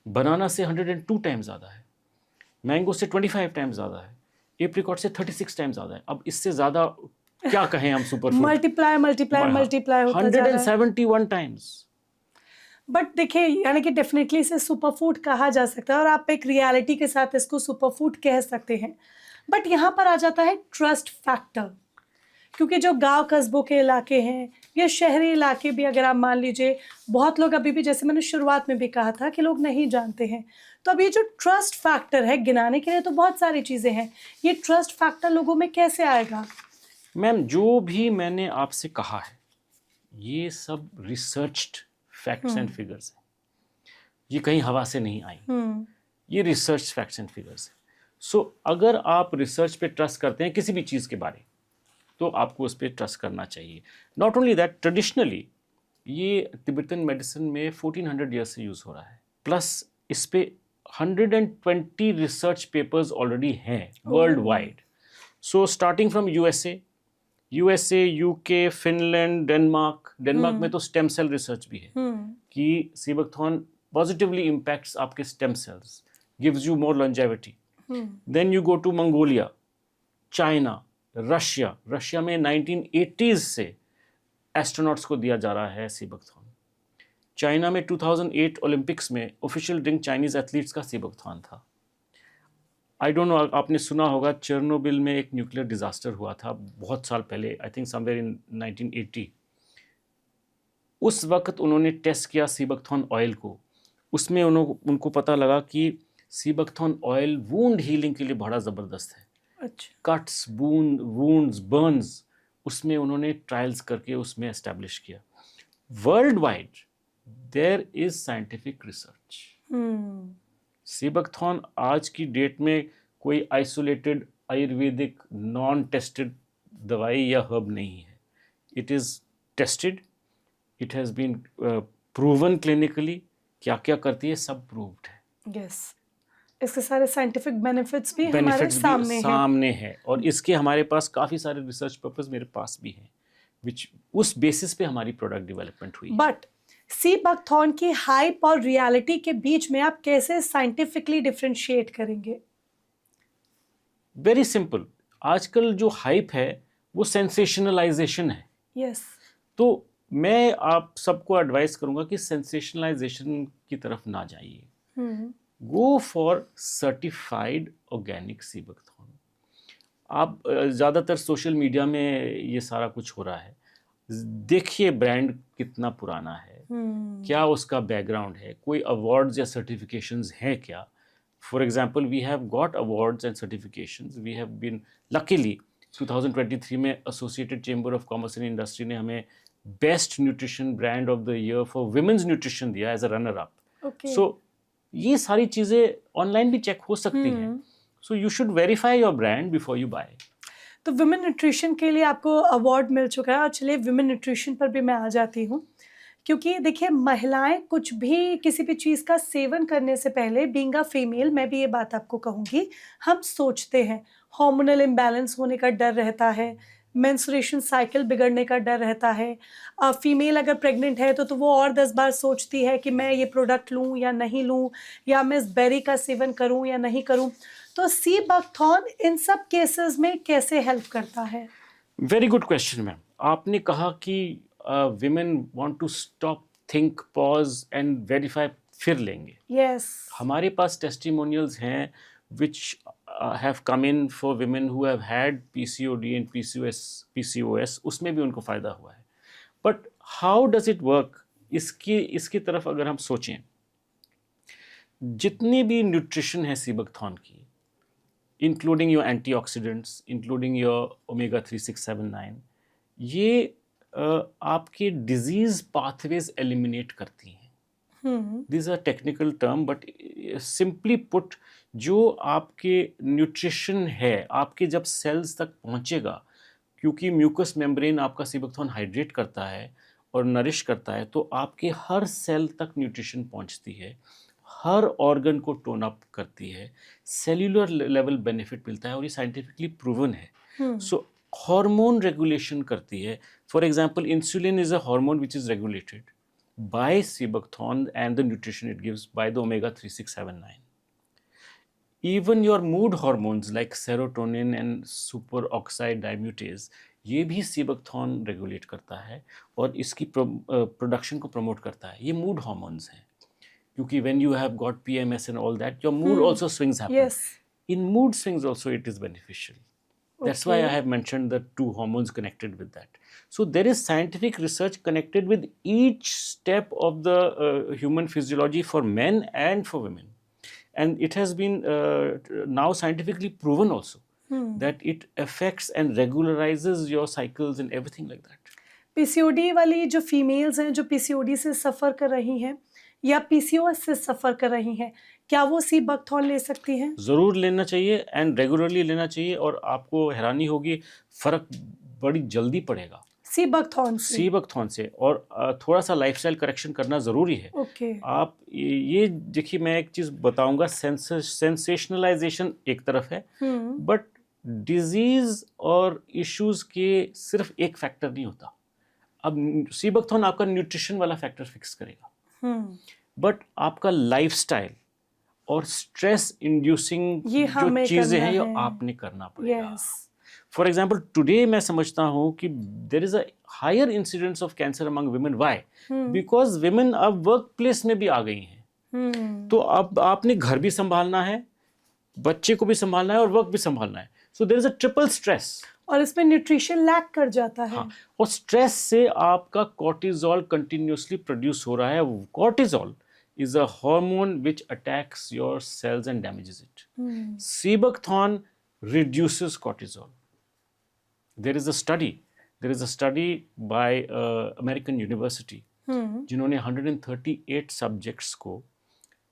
बनाना से 102 टाइम ज़्यादा है, मैंगो से 25 टाइम ज़्यादा है, एप्रिकॉट से 36 टाइम ज़्यादा है। अब इससे ज़्यादा क्या कहें हम सुपर फ्रूट? मल्टीप्लाई होता जा रहा है। 171 टाइम्स। बट देखिए, यानी कि डेफिनेटली इसे सुपर फूड कहा जा सकता है और आप एक रियलिटी के साथ इसको सुपर फूड कह सकते हैं। बट यहाँ पर आ जाता है ट्रस्ट फैक्टर, क्योंकि जो गांव कस्बों के इलाके हैं या शहरी इलाके भी, अगर आप मान लीजिए, बहुत लोग अभी भी, जैसे मैंने शुरुआत में भी कहा था, कि लोग नहीं जानते हैं। तो अब ये जो ट्रस्ट फैक्टर है, गिनाने के लिए तो बहुत सारी चीज़ें हैं, ये ट्रस्ट फैक्टर लोगों में कैसे आएगा? मैम, जो भी मैंने आपसे कहा है ये सब रिसर्च्ड फैक्ट्स एंड फिगर्स हैं, ये कहीं हवा से नहीं आई, ये रिसर्च फैक्ट्स एंड फिगर्स हैं। सो अगर आप रिसर्च पे ट्रस्ट करते हैं किसी भी चीज़ के बारे, तो आपको उस पर ट्रस्ट करना चाहिए। नॉट ओनली दैट, ट्रेडिशनली ये तिब्बतन मेडिसिन में 1400 ईयर्स से यूज़ हो रहा है, प्लस इस पे 120 रिसर्च पेपर्स ऑलरेडी हैं world wide. So starting from USA, UK, Finland, Denmark में तो स्टेम सेल रिसर्च भी है कि सी बकथॉर्न पॉजिटिवली इम्पैक्ट्स आपके stem cells, gives you more longevity. Then you go to Mongolia, China, Russia में 1980s से astronauts को दिया जा रहा है सी बकथॉर्न। चाइना में 2008 ओलंपिक्स में ऑफिशियल ड्रिंक चाइनीज एथलीट्स का सी बकथॉर्न था। आई डोंट नो, आपने सुना होगा चेरनोबिल में एक न्यूक्लियर डिजास्टर हुआ था बहुत साल पहले, आई थिंक समवेयर इन 1980। उस वक्त उन्होंने टेस्ट किया सी बकथॉर्न ऑयल को, उसमें उनको पता लगा कि sea buckthorn oil wound healing के लिए बड़ा ज़बरदस्त है। अच्छा, कट्स, वूंड्स, बर्न्स, उसमें उन्होंने ट्रायल्स करके उसमें एस्टैब्लिश किया। World wide there is scientific research. Sea buckthorn आज की डेट में कोई आइसोलेटेड आयुर्वेदिक नॉन टेस्टेड दवाई या हर्ब नहीं है। It is tested, it has been proven clinically, क्या क्या करती है सब प्रूव्ड है। यस, इसके सारे साइंटिफिक बेनिफिट्स भी हमारे सामने है और इसके हमारे पास काफ़ी सारे रिसर्च पेपर्स मेरे पास भी हैं, विच उस बेसिस पे हमारी प्रोडक्ट डेवलपमेंट हुई। बट सी बकथॉर्न की हाइप और रियलिटी के बीच में आप कैसे साइंटिफिकली डिफरेंशिएट करेंगे? वेरी सिंपल, आजकल जो हाइप है वो सेंसेशनलाइजेशन है। यस, तो मैं आप सबको एडवाइस करूंगा कि सेंसेशनलाइजेशन की तरफ ना जाइए, go for certified organic sea buckthorn. आप ज़्यादातर सोशल मीडिया में ये सारा कुछ हो रहा है, देखिए ब्रांड कितना पुराना है, क्या उसका बैकग्राउंड है, कोई अवार्ड्स या सर्टिफिकेशंस हैं क्या। For example, we have got awards and certifications, we have been luckily 2023 में associated chamber of commerce and industry ने हमें best nutrition brand of the year for women's nutrition दिया as a runner up. So ये सारी चीज़ें online भी check हो सकती हैं। So you should verify your brand before you buy. तो विमेन न्यूट्रिशन के लिए आपको अवार्ड मिल चुका है, और चलिए विमेन न्यूट्रिशन पर भी मैं आ जाती हूँ क्योंकि देखिए महिलाएं कुछ भी किसी भी चीज़ का सेवन करने से पहले बीइंग अ फीमेल मैं भी ये बात आपको कहूँगी, हम सोचते हैं, हार्मोनल इम्बैलेंस होने का डर रहता है, मेंस्ट्रुएशन साइकिल बिगड़ने का डर रहता है। फीमेल अगर प्रेग्नेंट है तो वो और 10 बार सोचती है कि मैं ये प्रोडक्ट लूँ या नहीं लूँ, या मैं इस बेरी का सेवन करूँ या नहीं करूँ। तो सी बकथॉर्न इन सब केसेस में कैसे हेल्प करता है? Very good question ma'am. आपने कहा कि women want to stop, think, pause and verify, फिर लेंगे। यस। हमारे पास टेस्टिमोनियल्स हैं which have come in for women who have had PCOD and PCOS, उसमें भी उनको फ़ायदा हुआ है। But how does it work, इसकी तरफ अगर हम सोचें, जितनी भी न्यूट्रिशन है सीबकथॉर्न की, including your antioxidants, including your omega 3, 6, 7, 9, ये आपके डिजीज़ पाथवेज एलिमिनेट करती हैं। This are technical term, but simply put, जो आपके न्यूट्रिशन है आपके जब सेल्स तक पहुंचेगा, क्योंकि म्यूकस मेम्ब्रेन आपका सीबकथॉर्न हाइड्रेट करता है और नरिश करता है, तो आपके हर सेल तक न्यूट्रिशन पहुंचती है, हर ऑर्गन को टोन अप करती है, सेल्यूलर लेवल बेनिफिट मिलता है, और ये साइंटिफिकली प्रूवन है। सो हार्मोन रेगुलेशन करती है। For example, insulin is a hormone which is regulated by Sebucthorn and the nutrition it gives by the omega 3, 6, 7, 9. Even your mood hormones like serotonin and superoxide dismutase, ये भी Sebucthorn regulate करता है और इसकी production को promote करता है। ये मूड हार्मोन्स हैं, क्योंकि when you have got PMS and all that, your mood also swings happen. Yes. In mood swings also it is beneficial. That's why I have mentioned the two hormones connected with that. So there is scientific research connected with each step of the human physiology for men and for women. And it has been now scientifically proven also that it affects and regularizes your cycles and everything like that. PCOD वाली जो females हैं जो PCOD से सफ़र कर रही हैं या PCOS से सफ़र कर रही हैं, क्या वो सी बकथॉर्न ले सकती हैं? ज़रूर लेना चाहिए एंड रेगुलरली लेना चाहिए, और आपको हैरानी होगी, फ़र्क बड़ी जल्दी पड़ेगा सी बकथॉर्न से। और थोड़ा सा लाइफस्टाइल करेक्शन करना ज़रूरी है। ओके। आप ये देखिए, मैं एक चीज़ बताऊंगा, सेंसेशनलाइजेशन एक तरफ है, बट डिजीज़ और इश्यूज़ के सिर्फ एक फैक्टर नहीं होता। अब सीबकथॉर्न आपका न्यूट्रिशन वाला फैक्टर फिक्स करेगा, बट आपका लाइफस्टाइल और स्ट्रेस इंड्यूसिंग जो चीज़ें हैं, ये आपने करना पड़ेगा। फॉर एग्जाम्पल, टुडे मैं समझता हूँ कि there is a higher incidence of cancer among women. Why? Because women अब वर्क प्लेस में भी आ गई हैं। तो अब आपने घर भी संभालना है, बच्चे को भी संभालना है और वर्क भी संभालना है। So there is a triple stress, और इसमें न्यूट्रिशन लैक कर जाता है। हाँ, और स्ट्रेस से आपका कॉर्टिजोल कंटिन्यूसली प्रोड्यूस हो रहा है। Cortisol is a hormone which attacks your cells and damages it. Sebucthorn reduces cortisol. There is a study by American University, जिन्होंने 138 सब्जेक्ट्स को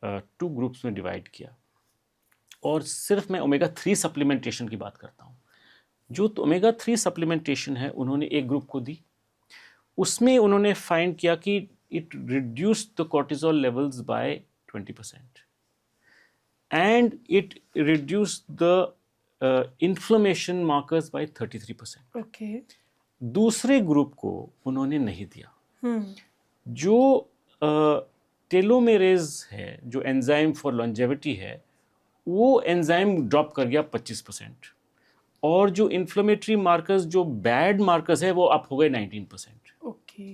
2 ग्रुप्स में डिवाइड किया, और सिर्फ मैं ओमेगा 3 सप्लीमेंटेशन की बात करता हूँ। जो ओमेगा 3 सप्लीमेंटेशन है उन्होंने एक ग्रुप को दी, उसमें उन्होंने फाइंड किया कि it reduced the cortisol levels by 20%, and it reduced the inflammation markers by 33%. Okay. दूसरे ग्रुप को उन्होंने नहीं दिया। जो टेलोमेरेज है, जो एंजाइम फॉर लॉन्जेविटी है, वो एंजाइम ड्रॉप कर गया 25%, और जो इन्फ्लेमेटरी मार्कर्स, जो बैड मार्कर्स है, वो अप हो गए 19%। Okay.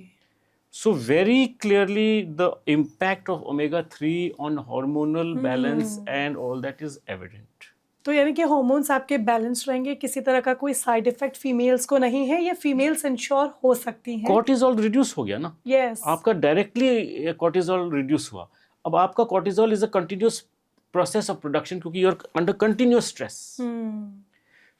So very clearly the impact of omega 3 on hormonal balance and all that is evident. तो यानी कि हार्मोन्स आपके बैलेंस रहेंगे, किसी तरह का कोई साइड इफेक्ट फीमेल्स को नहीं है, ये फीमेल्स इंश्योर हो सकती हैं। कॉर्टिजोल रिड्यूस हो गया ना। यस। आपका डायरेक्टली कॉर्टिजोल रिड्यूस हुआ। अब आपका cortisol is a continuous process of production, क्योंकि you are under continuous stress.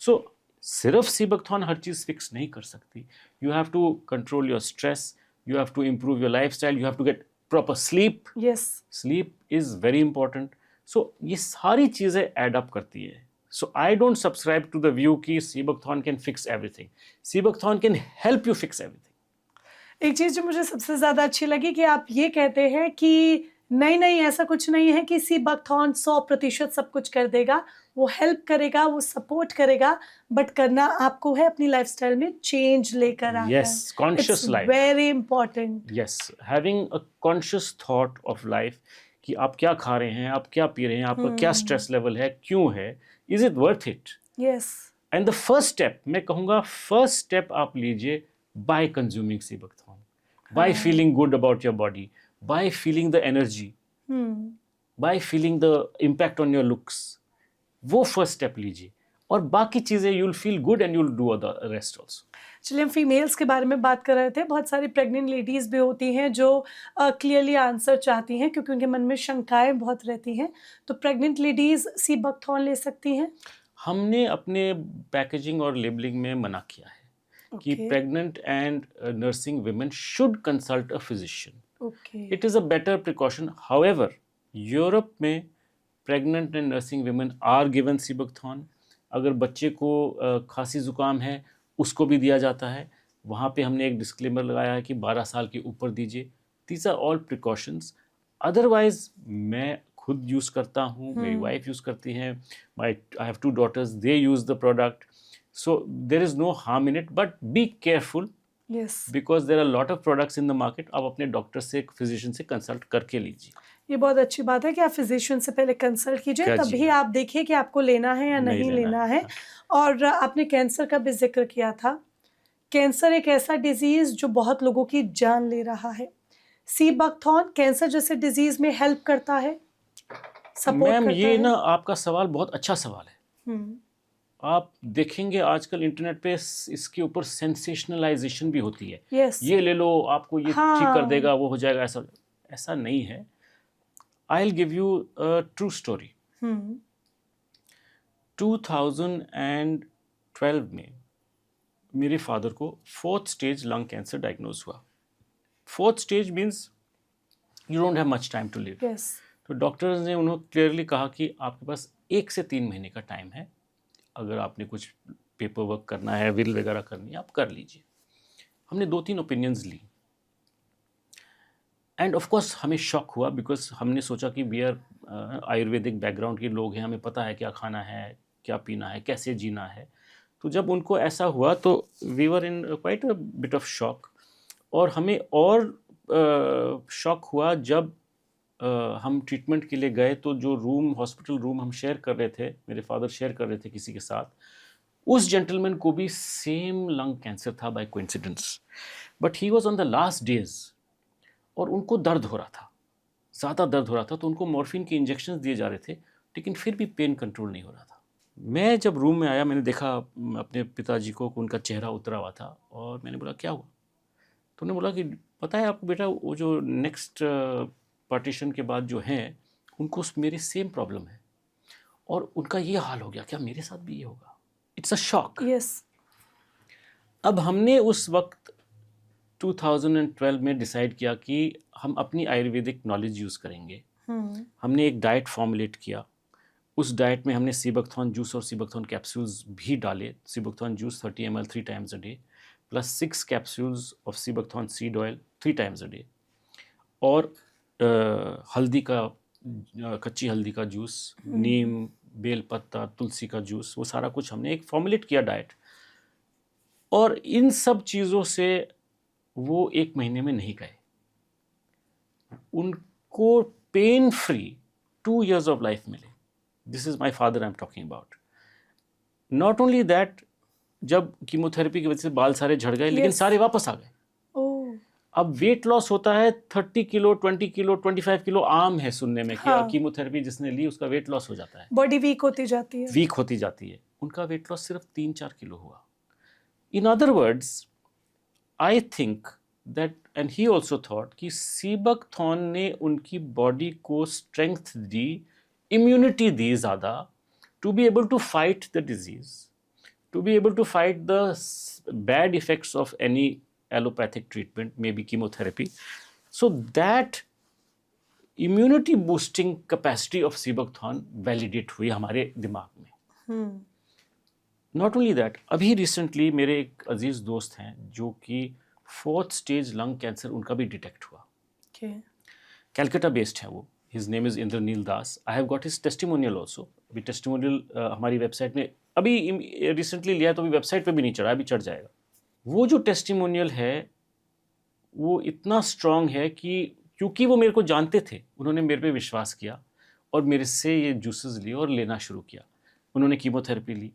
So सिर्फ सीबकथॉर्न हर चीज फिक्स नहीं कर सकती। You have to control your stress, you have to improve your lifestyle, you have to get proper sleep. Yes. Sleep is very important. So ये सारी चीज़ें add up करती है। So I don't subscribe to the view कि Sebucthorn can fix everything. Sebucthorn can help you fix everything. एक चीज़ जो मुझे सबसे ज़्यादा अच्छी लगी कि आप ये कहते हैं कि नहीं, ऐसा कुछ नहीं है कि सीबकथॉर्न 100% सब कुछ कर देगा। वो हेल्प करेगा, वो सपोर्ट करेगा, बट करना आपको है, अपनी लाइफ़स्टाइल में चेंज लेकर आना है। Yes, conscious it's life. Very important. Yes, having a conscious thought of life कि आप क्या खा रहे हैं, आप क्या पी रहे हैं, आपका क्या स्ट्रेस लेवल है, क्यों है, is it worth it? Yes. And the first step, मैं कहूँगा फर्स्ट स्टेप आप लीजिए by consuming sea buckthorn, by feeling good about your body, by feeling the energy, by feeling the impact on your looks. वो first step लीजिए और बाकी चीज़ें you will feel good and you will do the rest also. चलिए, हम females के बारे में बात कर रहे थे। बहुत सारी प्रेग्नेंट लेडीज़ भी होती हैं जो क्लियरली आंसर चाहती हैं क्योंकि उनके मन में शंकाएं बहुत रहती हैं। तो प्रेग्नेंट लेडीज़ सीबकथॉर्न ले सकती हैं? हमने अपने पैकेजिंग और लेबलिंग में मना किया है कि okay. Pregnant and nursing women should consult a physician. Okay. It is a better precaution. However, Europe में pregnant and nursing women are given sea buckthorn. अगर बच्चे को खांसी ज़ुकाम है उसको भी दिया जाता है। वहाँ पे हमने एक डिस्क्लेमर लगाया है कि 12 साल के ऊपर दीजिए। These are all precautions. Otherwise मैं खुद यूज़ करता हूँ, मेरी वाइफ यूज़ करती हैं, I have 2 daughters, they use the product, so there is no harm in it, but be careful yes. Because there are lot of products in the market. आप अपने doctor से, physician से consult करके लीजिए। ये बहुत अच्छी बात है कि आप फिजिशियन से पहले कंसल्ट कीजिए, क्या तभी जी, आप देखिए कि आपको लेना है या नहीं लेना है। हाँ। और आपने कैंसर का भी ज़िक्र किया था। कैंसर एक ऐसा डिज़ीज़ जो बहुत लोगों की जान ले रहा है। सीबकथॉर्न कैंसर जैसे डिज़ीज़ में हेल्प करता है, सपोर्ट मैम, करता ये है? ना आपका सवाल बहुत अच्छा सवाल है। हुँ। आप देखेंगे आजकल इंटरनेट पे इसके ऊपर सेंसेशनलाइजेशन भी होती है। यस। ये ले लो, आपको ये ठीक कर हाँ। देगा, वो हो जाएगा, ऐसा ऐसा नहीं है। I will give you a true story. हुँ। 2012 में मेरे फादर को 4th stage lung cancer diagnose हुआ। 4th stage means you don't have much time to live. Yes. तो डॉक्टर्स ने उन्होंने क्लियरली कहा कि आपके पास 1 से 3 महीने का टाइम है। अगर आपने कुछ पेपर वर्क करना है, विल वगैरह करनी है, आप कर लीजिए। हमने 2-3 ओपिनियंस ली एंड ऑफ कोर्स हमें शॉक हुआ बिकॉज हमने सोचा कि वी आर आयुर्वेदिक बैकग्राउंड के लोग हैं, हमें पता है क्या खाना है, क्या पीना है, कैसे जीना है। तो जब उनको ऐसा हुआ तो we were in quite a bit of shock. और हमें और शॉक हुआ जब हम ट्रीटमेंट के लिए गए तो जो रूम, हॉस्पिटल रूम हम शेयर कर रहे थे, मेरे फादर शेयर कर रहे थे किसी के साथ, उस जेंटलमैन को भी सेम लंग कैंसर था by coincidence, but he was on the last days और उनको दर्द हो रहा था, ज़्यादा दर्द हो रहा था। तो उनको मॉर्फिन के इंजेक्शंस दिए जा रहे थे लेकिन फिर भी पेन कंट्रोल नहीं हो रहा था। मैं जब रूम में आया, मैंने देखा अपने पिताजी को, उनका चेहरा उतरा हुआ था और मैंने बोला क्या हुआ? तो उन्होंने बोला कि पता है आपको बेटा, वो जो नेक्स्ट पार्टीशन के बाद जो हैं उनको मेरी सेम प्रॉब्लम है और उनका ये हाल हो गया, क्या मेरे साथ भी ये होगा? It's a shock. यस। अब हमने उस वक्त 2012 में डिसाइड किया कि हम अपनी आयुर्वेदिक नॉलेज यूज़ करेंगे। हमने एक डाइट फॉर्मुलेट किया। उस डाइट में हमने सीबकथॉर्न जूस और सीबकथॉर्न कैप्सूल्स भी डाले। Sea buckthorn juice 30 ml 3 times a day plus 6 capsules of sea buckthorn seed oil 3 times a day और हल्दी का, कच्ची हल्दी का जूस, नीम, बेल पत्ता, तुलसी का जूस, वो सारा कुछ हमने एक फॉर्मुलेट किया डाइट। और इन सब चीज़ों से वो 1 महीने में नहीं गए। उनको pain free 2 years of life मिले। This is my father I am talking about. Not only that, जब कीमोथेरेपी की वजह से बाल सारे झड़ गए लेकिन Yes. सारे वापस आ गए। ओह! अब वेट लॉस होता है 30 किलो, 20 किलो, 25 किलो, आम है सुनने में कि हाँ। कीमोथेरेपी जिसने ली उसका वेट लॉस हो जाता है, बॉडी वीक होती जाती है। वीक होती जाती है। उनका वेट लॉस सिर्फ 3-4 किलो हुआ। In other words, I think that, and he also thought कि सीबकथॉर्न ने उनकी बॉडी को स्ट्रेंथ दी, इम्यूनिटी दी ज़्यादा, to be able to fight the disease, to be able to fight the bad effects of any allopathic treatment, maybe chemotherapy. So that immunity boosting capacity of sea buckthorn validate हुई हमारे दिमाग में। Not only that, अभी recently मेरे एक अजीज दोस्त हैं जो कि 4th स्टेज लंग कैंसर उनका भी डिटेक्ट हुआ। Okay. कैलकाटा बेस्ड है वो। His name is Indranil Das. I have got his testimonial also. अभी टेस्टिमोनियल हमारी वेबसाइट में अभी रिसेंटली लिया है, तो अभी वेबसाइट पे भी नहीं चढ़ा, अभी चढ़ जाएगा। वो जो टेस्टिमोनियल है वो इतना स्ट्रांग है कि क्योंकि वो मेरे को जानते थे, उन्होंने मेरे पे विश्वास किया और मेरे से ये जूसेस लिए और लेना शुरू किया। उन्होंने कीमोथेरेपी ली,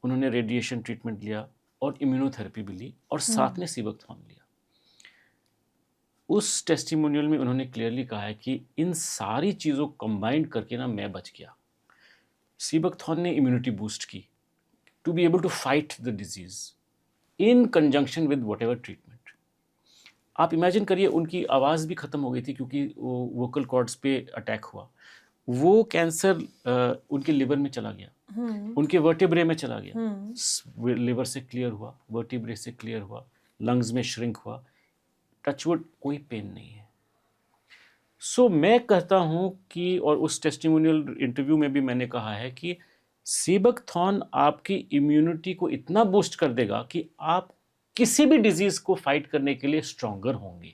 उन्होंने रेडिएशन ट्रीटमेंट लिया और इम्यूनोथेरेपी भी ली और साथ में सीबकथॉर्न लिया। उस टेस्टिमोनियल में उन्होंने क्लियरली कहा है कि इन सारी चीज़ों को कंबाइंड करके ना मैं बच गया। सीबकथॉर्न ने इम्यूनिटी बूस्ट की to be able to fight the disease in conjunction with whatever treatment. आप इमेजिन करिए, उनकी आवाज़ भी ख़त्म हो गई थी क्योंकि वो वोकल कॉर्ड्स पे अटैक हुआ। वो कैंसर उनके लिवर में चला गया, उनके वर्टिब्रे में चला गया, लिवर से क्लियर हुआ, वर्टिब्रे से क्लियर हुआ, लंग्स में श्रिंक हुआ, टचवुड कोई पेन नहीं है। सो मैं कहता हूँ कि, और उस टेस्टिमोनियल इंटरव्यू में भी मैंने कहा है कि सीबकथॉर्न आपकी इम्यूनिटी को इतना बूस्ट कर देगा कि आप किसी भी डिजीज को फाइट करने के लिए स्ट्रॉन्गर होंगे।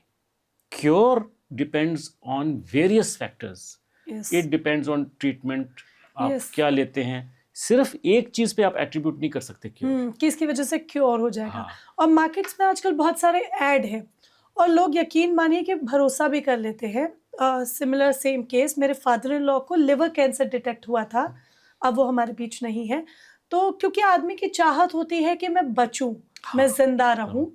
Cure depends on various factors, it depends on treatment, आप क्या लेते हैं। सिर्फ एक चीज पे आप एट्रीब्यूट नहीं कर सकते क्योर, कि इसकी वजह से क्योर हो जाएगा। हाँ। और मार्केट्स में आजकल बहुत सारे ऐड हैं और लोग यकीन मानिए कि भरोसा भी कर लेते हैं। सिमिलर सेम केस, मेरे फादर इन लॉ को लिवर कैंसर डिटेक्ट हुआ था, अब वो हमारे बीच नहीं है। तो क्योंकि आदमी की चाहत होती है कि मैं बचूं, मैं जिंदा रहूं,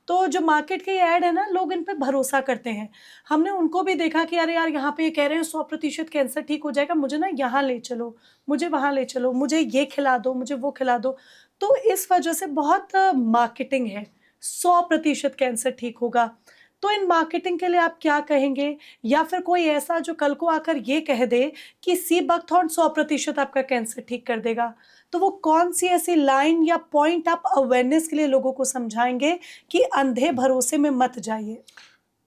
तो जो मार्केट के ऐड है ना, लोग इन पे भरोसा करते हैं। हमने उनको भी देखा कि अरे यार, यहाँ पे ये कह रहे हैं 100% कैंसर ठीक हो जाएगा, मुझे ना यहाँ ले चलो, मुझे वहाँ ले चलो, मुझे ये खिला दो, मुझे वो खिला दो। तो इस वजह से बहुत मार्केटिंग है, 100% कैंसर ठीक होगा। तो इन मार्केटिंग के लिए आप क्या कहेंगे? या फिर कोई ऐसा जो कल को आकर ये कह दे कि सीबकथॉर्न 100% आपका कैंसर ठीक कर देगा, तो वो कौन सी ऐसी लाइन या पॉइंट आप अवेयरनेस के लिए लोगों को समझाएंगे कि अंधे भरोसे में मत जाइए?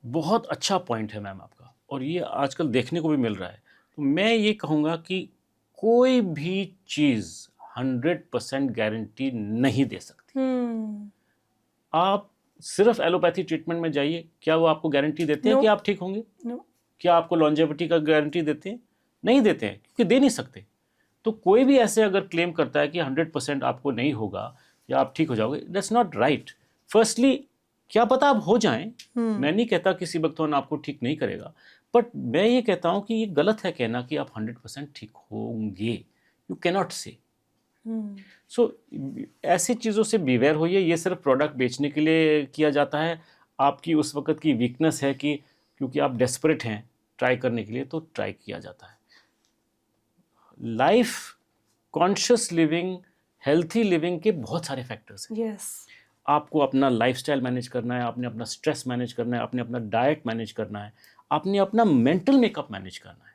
बहुत अच्छा पॉइंट है मैम आपका, और ये आजकल देखने को भी मिल रहा है। तो मैं ये कहूँगा कि कोई भी चीज़ 100% गारंटी नहीं दे सकती। आप सिर्फ एलोपैथी ट्रीटमेंट में जाइए, क्या वो आपको गारंटी देते हैं कि आप ठीक होंगे? क्या आपको लॉन्जेविटी का गारंटी देते हैं? नहीं देते हैं, क्योंकि दे नहीं सकते। तो कोई भी ऐसे अगर क्लेम करता है कि 100% आपको नहीं होगा या आप ठीक हो जाओगे, दैट्स नॉट राइट। फर्स्टली, क्या पता आप हो जाएं, मैं नहीं कहता कि सीबकथॉर्न आपको ठीक नहीं करेगा, बट मैं ये कहता हूँ कि ये गलत है कहना कि आप 100% ठीक होंगे। You cannot say. सो ऐसी चीज़ों से बिवेयर होइए। ये सिर्फ प्रोडक्ट बेचने के लिए किया जाता है। आपकी उस वक्त की वीकनेस है कि क्योंकि आप डेस्परेट हैं ट्राई करने के लिए, तो ट्राई किया जाता है। Life, conscious living, healthy living के बहुत सारे फैक्टर्स हैं। yes. आपको अपना लाइफस्टाइल मैनेज करना है, आपने अपना स्ट्रेस मैनेज करना है, आपने अपना डाइट मैनेज करना है, आपने अपना मेंटल मेकअप मैनेज करना है।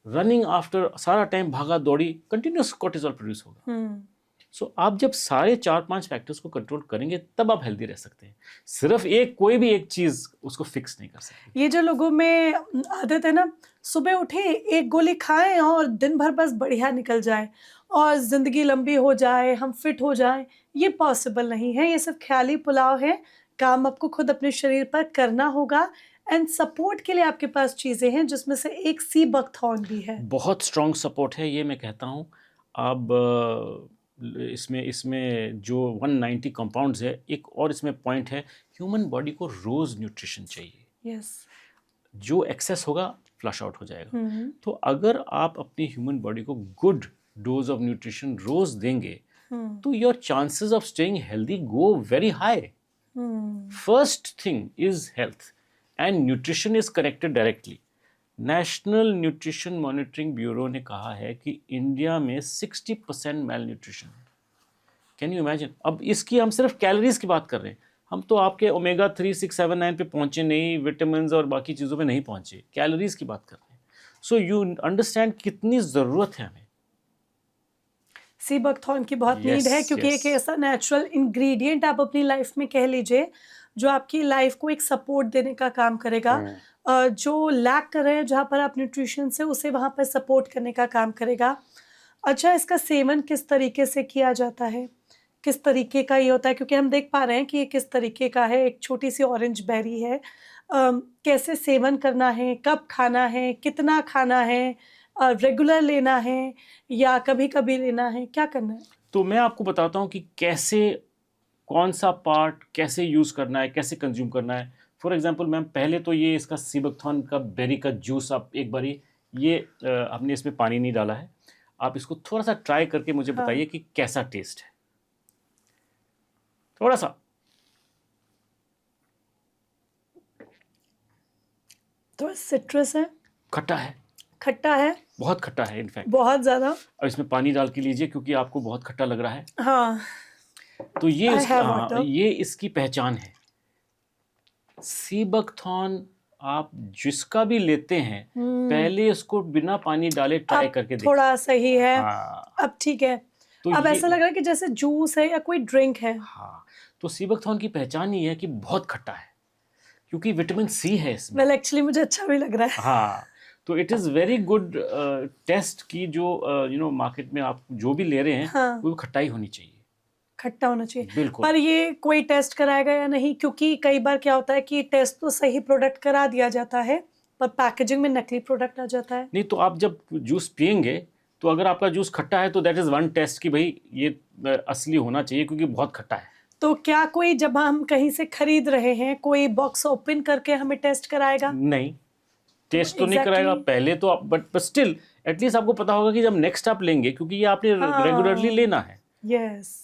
रनिंग आफ्टर सारा टाइम भागा दौड़ी, कंटिन्यूस कॉर्टिसोल प्रोड्यूस होगा। सो आप जब सारे 4-5 फैक्टर्स को कंट्रोल करेंगे, तब आप हेल्दी रह सकते हैं। सिर्फ कोई भी एक चीज़ उसको फिक्स नहीं कर सकती। ये जो लोगों में आदत है ना, सुबह उठे एक गोली खाएं और दिन भर बस बढ़िया निकल जाए और ज़िंदगी लंबी हो जाए, हम फिट हो जाएं, ये पॉसिबल नहीं है। ये सिर्फ ख्याली पुलाव है। काम आपको खुद अपने शरीर पर करना होगा। एंड सपोर्ट के लिए आपके पास चीज़ें हैं, जिसमें से एक सीबकथॉर्न भी है। बहुत स्ट्रॉन्ग सपोर्ट है, ये मैं कहता हूँ। अब इसमें जो 190 कंपाउंड्स है, एक और इसमें पॉइंट है, ह्यूमन बॉडी को रोज़ न्यूट्रिशन चाहिए। yes. जो एक्सेस होगा फ्लश आउट हो जाएगा। तो अगर आप अपनी ह्यूमन बॉडी को गुड डोज ऑफ न्यूट्रिशन रोज देंगे, तो your chances of staying healthy go very high. First thing is health, and nutrition is connected directly. National nutrition monitoring bureau ने कहा है कि इंडिया में 60% मेल न्यूट्रिशन है। Can you imagine? अब इसकी हम सिर्फ कैलोरीज की बात कर रहे हैं, हम तो आपके ओमेगा 3, 6, 7, 9 पे पहुंचे नहीं, विटामिन और बाकी चीज़ों पे नहीं पहुंचे, कैलोरीज की बात कर रहे हैं। सो यू अंडरस्टैंड कितनी ज़रूरत है हमें। सीबकथॉर्न की बहुत नीड है, क्योंकि एक ऐसा नेचुरल इंग्रेडिएंट आप अपनी लाइफ में कह लीजिए जो आपकी लाइफ को एक सपोर्ट देने का काम करेगा। जो लैक कर रहे हैं जहाँ पर आप न्यूट्रिशन से, उसे वहाँ पर सपोर्ट करने का काम करेगा। अच्छा, इसका सेवन किस तरीके से किया जाता है? किस तरीके का ये होता है, क्योंकि हम देख पा रहे हैं कि ये किस तरीके का है, एक छोटी सी ऑरेंज बेरी है। कैसे सेवन करना है, कब खाना है, कितना खाना है, रेगुलर लेना है या कभी कभी लेना है, क्या करना है? तो मैं आपको बताता हूँ कि कैसे, कौन सा पार्ट कैसे यूज़ करना है, कैसे कंज्यूम करना है। फॉर एग्जांपल मैम, पहले तो ये इसका सीबकथॉर्न का बेरी का जूस आप एक बारी, ये हमने इसमें पानी नहीं डाला है, आप इसको थोड़ा सा ट्राई करके मुझे हाँ। बताइए कि कैसा टेस्ट है। थोड़ा सा थोड़ा सिट्रस है, खट्टा है, खट्टा है, बहुत खट्टा है इनफैक्ट। बहुत ज्यादा। अब इसमें पानी डाल के लीजिए क्योंकि आपको बहुत खट्टा लग रहा है। हाँ, तो ये I have water. ये इसकी पहचान है। सीबकथॉर्न आप जिसका भी लेते हैं, पहले इसको बिना पानी डाले ट्राई अब करके देखिए। थोड़ा सही है। हाँ, अब ठीक है। तो अब ये, ऐसा लग रहा है कि जैसे जूस है या कोई ड्रिंक है। हाँ, तो सीबकथॉर्न की पहचान ही है कि बहुत खट्टा है, क्योंकि विटामिन सी है इसमें। वेल एक्चुअली मुझे अच्छा भी लग रहा है। हाँ, तो it is very good taste की जो मार्केट में आप जो भी ले रहे हैं, हाँ। वो खट्टाई होनी चाहिए। खट्टा होना चाहिए। बिल्कुल। पर ये कोई टेस्ट कराएगा या नहीं, क्योंकि कई बार क्या होता है कि टेस्ट तो सही प्रोडक्ट करा दिया जाता है पर पैकेजिंग में नकली प्रोडक्ट आ जाता है। नहीं, तो आप जब जूस पियेंगे तो अगर आपका जूस खट्टा है तो दैट इज़ वन टेस्ट कि भाई ये असली होना चाहिए, क्योंकि बहुत खट्टा है। तो क्या कोई, जब हम कहीं से खरीद रहे हैं, कोई बॉक्स ओपन करके हमें टेस्ट कराएगा? नहीं, टेस्ट तो नहीं exactly. कराएगा पहले तो आप, बट स्टिल एटलीस्ट आपको पता होगा कि जब नेक्स्ट आप लेंगे, क्योंकि ये आपने हाँ। रेगुलरली लेना है यस।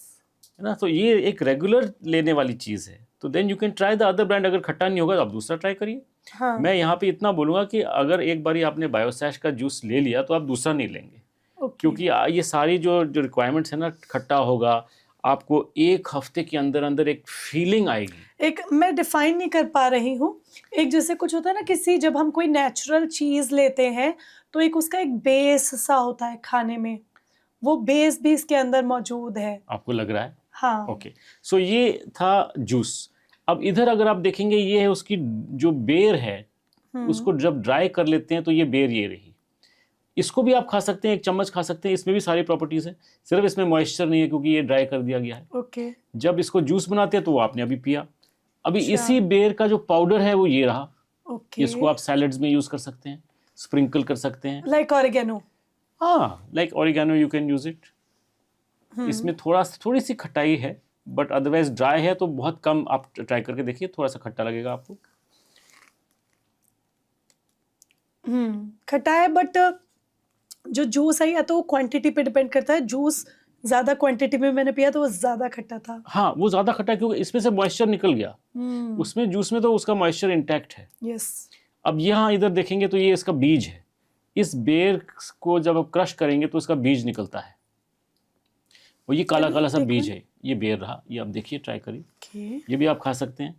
ना, तो ये एक रेगुलर लेने वाली चीज़ है। तो then you can try the other brand. अगर खट्टा नहीं होगा तो आप दूसरा ट्राई करिए। हाँ। मैं यहाँ पे इतना बोलूँगा कि अगर एक बारी आपने बायोसैश का जूस ले लिया तो आप दूसरा नहीं लेंगे, क्योंकि ये सारी जो रिक्वायरमेंट्स है ना, खट्टा होगा, आपको एक हफ्ते के अंदर अंदर एक फीलिंग आएगी। एक मैं डिफाइन नहीं कर पा रही हूँ, एक जैसे कुछ होता है ना, किसी जब हम कोई नेचुरल चीज लेते हैं तो एक उसका एक बेस सा होता है खाने में, वो बेस भी इसके अंदर मौजूद है। आपको लग रहा है? हाँ। ओके, सो ये था जूस। अब इधर अगर आप देखेंगे, ये है उसकी जो बेर है, उसको जब ड्राई कर लेते हैं तो ये बेर ये रही। इसको भी आप खा सकते हैं, एक चम्मच खा सकते हैं, इसमें भी सारी प्रॉपर्टीज है, सिर्फ इसमें मॉइस्चर नहीं है क्योंकि ये ड्राई कर दिया गया है। ओके। जब इसको जूस बनाते हैं तो वो आपने अभी पिया। अभी अच्छा। इसी बेर का जो पाउडर है वो ये रहा। ओके। इसको आप सैलड्स में यूज कर सकते हैं, स्प्रिंकल कर सकते हैं। Like oregano. हाँ, like oregano you can use it. इसमें थोड़ी सी खटाई है, बट अदरवाइज ड्राई है तो बहुत कम। आप ट्राई करके देखिए, थोड़ा सा खट्टा लगेगा आपको। खट्टा है, बट जो जूस है या तो क्वांटिटी पे डिपेंड करता है। जूस ज्यादा क्वांटिटी में मैंने पिया तो वो ज्यादा खट्टा था। हाँ, वो ज्यादा खट्टा है क्योंकि इसमें से मॉइस्चर निकल गया। उसमें जूस में तो उसका मॉइस्चर इंटैक्ट है। यस। अब यहाँ इधर देखेंगे तो ये इसका बीज है। इस बेर को जब आप क्रश करेंगे तो इसका बीज निकलता है, वो ये काला काला सा बीज है। ये बेर रहा, ये आप देखिए, ट्राई करिए। ये भी आप खा सकते हैं।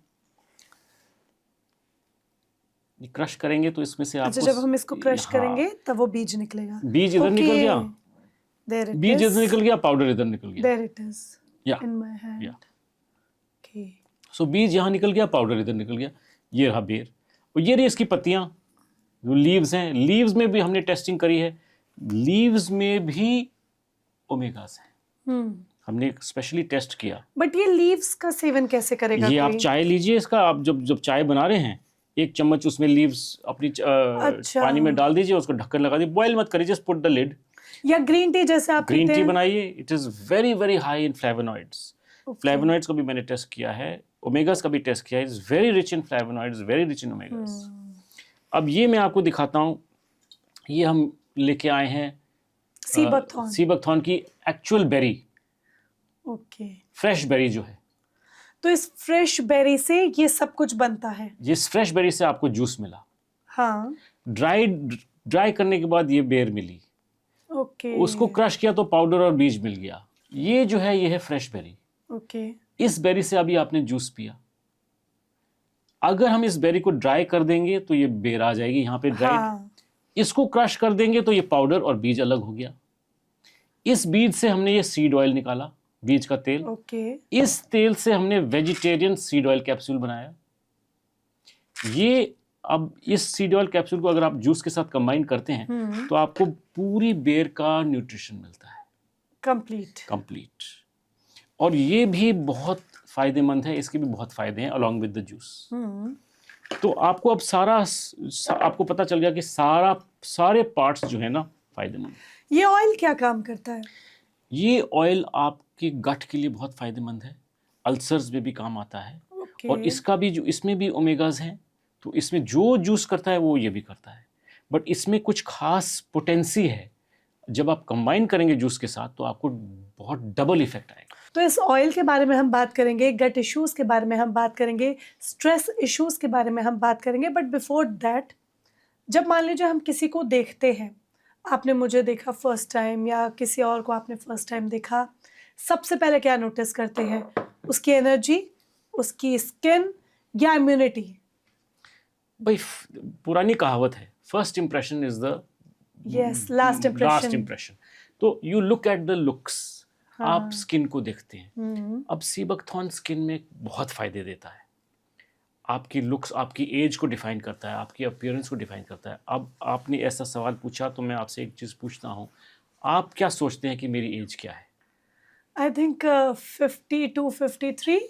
ये क्रश करेंगे तो इसमें से आपको, अच्छा, जब हम इसको क्रश हाँ, करेंगे तब वो बीज निकलेगा। बीज इधर निकल गया, There it बीज is. इधर निकल गया, पाउडर इधर निकल गया। There it is. Yeah. In my hand. Yeah. Okay. सो बीज यहाँ निकल गया, पाउडर इधर निकल गया। ये रहा बेर, और ये रही इसकी पत्तियाँ, जो लीव्स हैं। लीव्स में भी हमने टेस्टिंग करी है, लीव्स में भी ओमेगास हैं। हमने स्पेशली टेस्ट किया। बट ये लीव्स का सेवन कैसे करेगा? ये आप चाय लीजिए इसका, आप जब चाय बना रहे हैं, एक चम्मच उसमें लीव्स अपनी अच्छा। पानी में डाल दीजिए, उसको ढक्कन लगा दीजिए, बॉयल मत करिए, जस्ट पुट द लिड। या ग्रीन टी जैसे आप ग्रीन पीते टी हैं? बनाइए, it is very very high in flavonoids. Flavonoids का भी मैंने टेस्ट किया है, ओमेगास का भी टेस्ट किया है। It's very rich in flavonoids, very rich in omegas. अब ये मैं आपको दिखाता हूँ, ये हम लेके आए हैं सीबकथॉर्न की actual berry. Okay. Fresh berry जो है, तो इस फ्रेश बेरी से ये सब कुछ बनता है? जिस फ्रेश बेरी से आपको जूस मिला, हाँ। ड्राई करने के बाद ये बेर मिली। ओके। उसको क्रश किया तो पाउडर और बीज मिल गया। ये जो है, ये है फ्रेश बेरी। ओके। इस बेरी से अभी आपने जूस पिया। अगर हम इस बेरी को ड्राई कर देंगे तो ये बेर आ जाएगी यहाँ पे ड्राइड। हाँ। इसको क्रश कर देंगे तो ये पाउडर और बीज अलग हो गया। इस बीज से हमने ये सीड ऑयल निकाला, बीज का तेल। ओके। इस तेल से हमने वेजिटेरियन सीड ऑयल कैप्सूल बनाया। ये अब इस सीड ऑयल कैप्सूल को अगर आप जूस के साथ कंबाइन करते हैं तो आपको पूरी बेर का न्यूट्रिशन मिलता है, कंप्लीट। और ये भी बहुत फ़ायदेमंद है, इसके भी बहुत फ़ायदे हैं अलॉन्ग विद द जूस। तो आपको अब आपको पता चल गया कि सारे पार्ट्स जो है ना फ़ायदेमंद। ये ऑयल क्या काम करता है? ये ऑयल आपके गट के लिए बहुत फ़ायदेमंद है, अल्सर्स में भी काम आता है। ओके। और इसका भी जो इसमें भी ओमेगाज हैं, तो इसमें जो जूस करता है वो ये भी करता है, बट इसमें कुछ खास पोटेंसी है। जब आप कंबाइन करेंगे जूस के साथ तो आपको बहुत डबल इफेक्ट आएगा। तो इस ऑयल के बारे में हम बात करेंगे, गट इश्यूज के बारे में हम बात करेंगे, स्ट्रेस इश्यूज के बारे में हम बात करेंगे, बट बिफोर दैट, जब मान लीजिए हम किसी को देखते हैं, आपने मुझे देखा फर्स्ट टाइम या किसी और को आपने फर्स्ट टाइम देखा, सबसे पहले क्या नोटिस करते हैं? उसकी एनर्जी, उसकी स्किन या इम्यूनिटी? भाई पुरानी कहावत है, first impression is the yes, last last impression. Impression. तो you look at the looks, आप हाँ। स्किन को देखते हैं। अब सीबकथॉर्न स्किन में बहुत फायदे देता है। आपकी लुक्स आपकी एज को डिफाइन करता है, आपकी अपीयरेंस को डिफाइन करता है। अब आपने ऐसा सवाल पूछा तो मैं आपसे एक चीज़ पूछता हूँ, आप क्या सोचते हैं कि मेरी एज क्या है? I think 52, 53।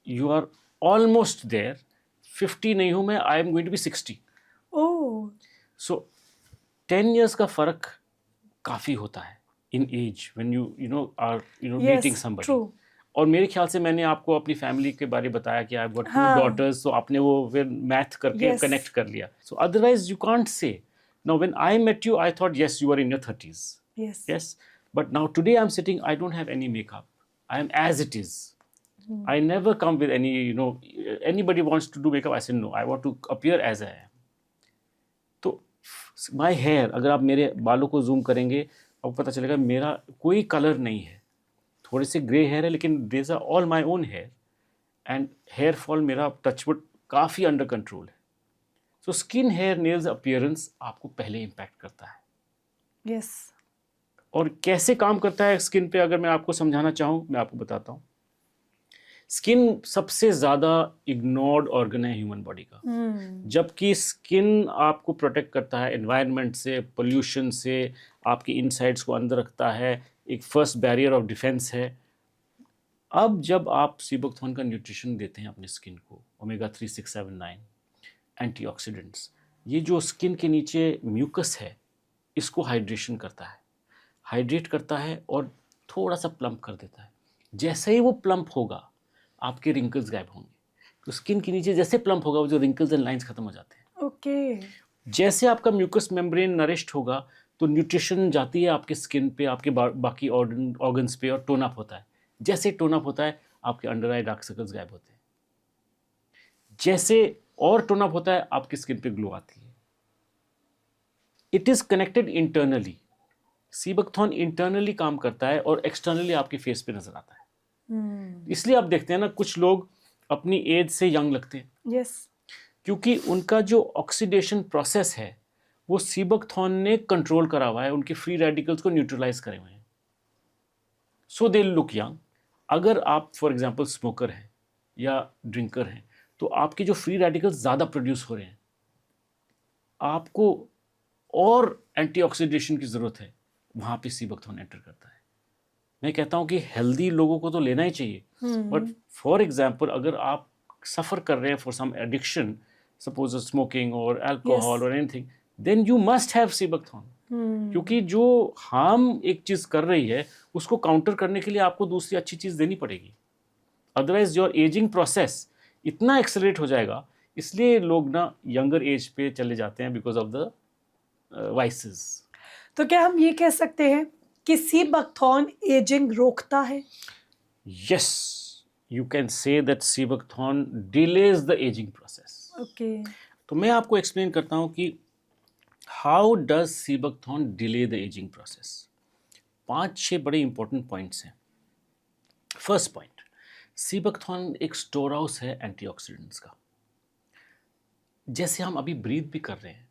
You are almost there. 50 नहीं हूँ मैं, I am going to be 60। Oh, so 10 years का फ़र्क काफ़ी होता है in age when you know are meeting yes, somebody. True. और मेरे ख्याल से मैंने आपको अपनी फैमिली के बारे में बताया कि आई हैव गॉट 2 हाँ। daughters, तो आपने वो फिर मैथ करके Yes. कनेक्ट कर लिया। So otherwise you can't say. Now when I met you I thought yes you are in your 30s। Yes. Yes, but now today I'm sitting, I don't have any makeup. I am as it is. I never come with any, anybody wants to do makeup, I say no, I want to appear as I am. तो my hair, अगर आप मेरे बालों को zoom करेंगे आपको पता चलेगा मेरा कोई कलर नहीं है, थोड़े से ग्रे हेयर है, लेकिन these are all my own hair and hair fall मेरा टचवुड काफ़ी अंडर कंट्रोल है। So skin, hair, nails, appearance आपको पहले इम्पैक्ट करता है। Yes. और कैसे काम करता है स्किन पे, अगर मैं आपको समझाना चाहूँ मैं आपको बताता हूँ। स्किन सबसे ज़्यादा इग्नोर्ड ऑर्गन है ह्यूमन बॉडी का, जबकि स्किन आपको प्रोटेक्ट करता है एनवायरनमेंट से, पोल्यूशन से, आपकी इनसाइड्स को अंदर रखता है, एक फर्स्ट बैरियर ऑफ डिफेंस है। अब जब आप सीबकथॉर्न का न्यूट्रिशन देते हैं अपनी स्किन को, ओमेगा 3, 6, 7, 9 एंटीऑक्सीडेंट्स, ये जो स्किन के नीचे म्यूकस है इसको हाइड्रेशन करता है, हाइड्रेट करता है और थोड़ा सा प्लम्प कर देता है। जैसे ही वो प्लम्प होगा आपके रिंकल्स गायब होंगे। तो स्किन के नीचे जैसे प्लम्प होगा वो जो रिंकल्स एंड लाइंस खत्म हो जाते हैं। Okay. जैसे आपका म्यूकस मेम्ब्रेन नरिश्ड होगा तो न्यूट्रिशन जाती है आपके स्किन पे, आपके बाकी ऑर्गन्स पे, और टोन अप होता है। जैसे टोन अप होता है आपके अंडर आई डार्क सर्कल्स गायब होते हैं। जैसे और टोन अप होता है आपकी स्किन पे ग्लो आती है। It is connected internally. Sea buckthorn internally काम करता है और एक्सटर्नली आपके फेस पे नजर आता है। इसलिए आप देखते हैं ना, कुछ लोग अपनी एज से यंग लगते हैं Yes. क्योंकि उनका जो ऑक्सीडेशन प्रोसेस है वो सीबकथॉर्न ने कंट्रोल करा हुआ है, उनके फ्री रेडिकल्स को न्यूट्रलाइज करे हुए हैं, सो दे लुक यंग। अगर आप फॉर एग्जांपल स्मोकर हैं या ड्रिंकर हैं तो आपके जो फ्री रेडिकल्स ज़्यादा प्रोड्यूस हो रहे हैं, आपको और एंटीऑक्सीडेशन की ज़रूरत है, वहाँ पे सीबकथॉर्न एंटर करता है। मैं कहता हूँ कि हेल्दी लोगों को तो लेना ही चाहिए, बट फॉर एग्जांपल अगर आप सफ़र कर रहे हैं for some addiction, suppose smoking और अल्कोहल और anything, then you must have sea buckthorn. क्योंकि जो हार्म एक चीज़ कर रही है उसको काउंटर करने के लिए आपको दूसरी अच्छी चीज़ देनी पड़ेगी, अदरवाइज योर एजिंग प्रोसेस इतना एक्सेलरेट हो जाएगा। इसलिए लोग ना यंगर एज पे चले जाते हैं बिकॉज ऑफ द वाइसेस। तो क्या हम ये कह सकते हैं कि सीबकथॉर्न एजिंग रोकता है? Yes, you can say that sea buckthorn delays the aging process. Okay. तो मैं आपको एक्सप्लेन करता हूँ कि how does sea buckthorn delay the aging process. 5-6 बड़े इंपॉर्टेंट पॉइंट्स हैं। फर्स्ट पॉइंट, सीबकथॉर्न एक स्टोर हाउस है एंटीऑक्सीडेंट्स का। जैसे हम अभी ब्रीथ भी कर रहे हैं,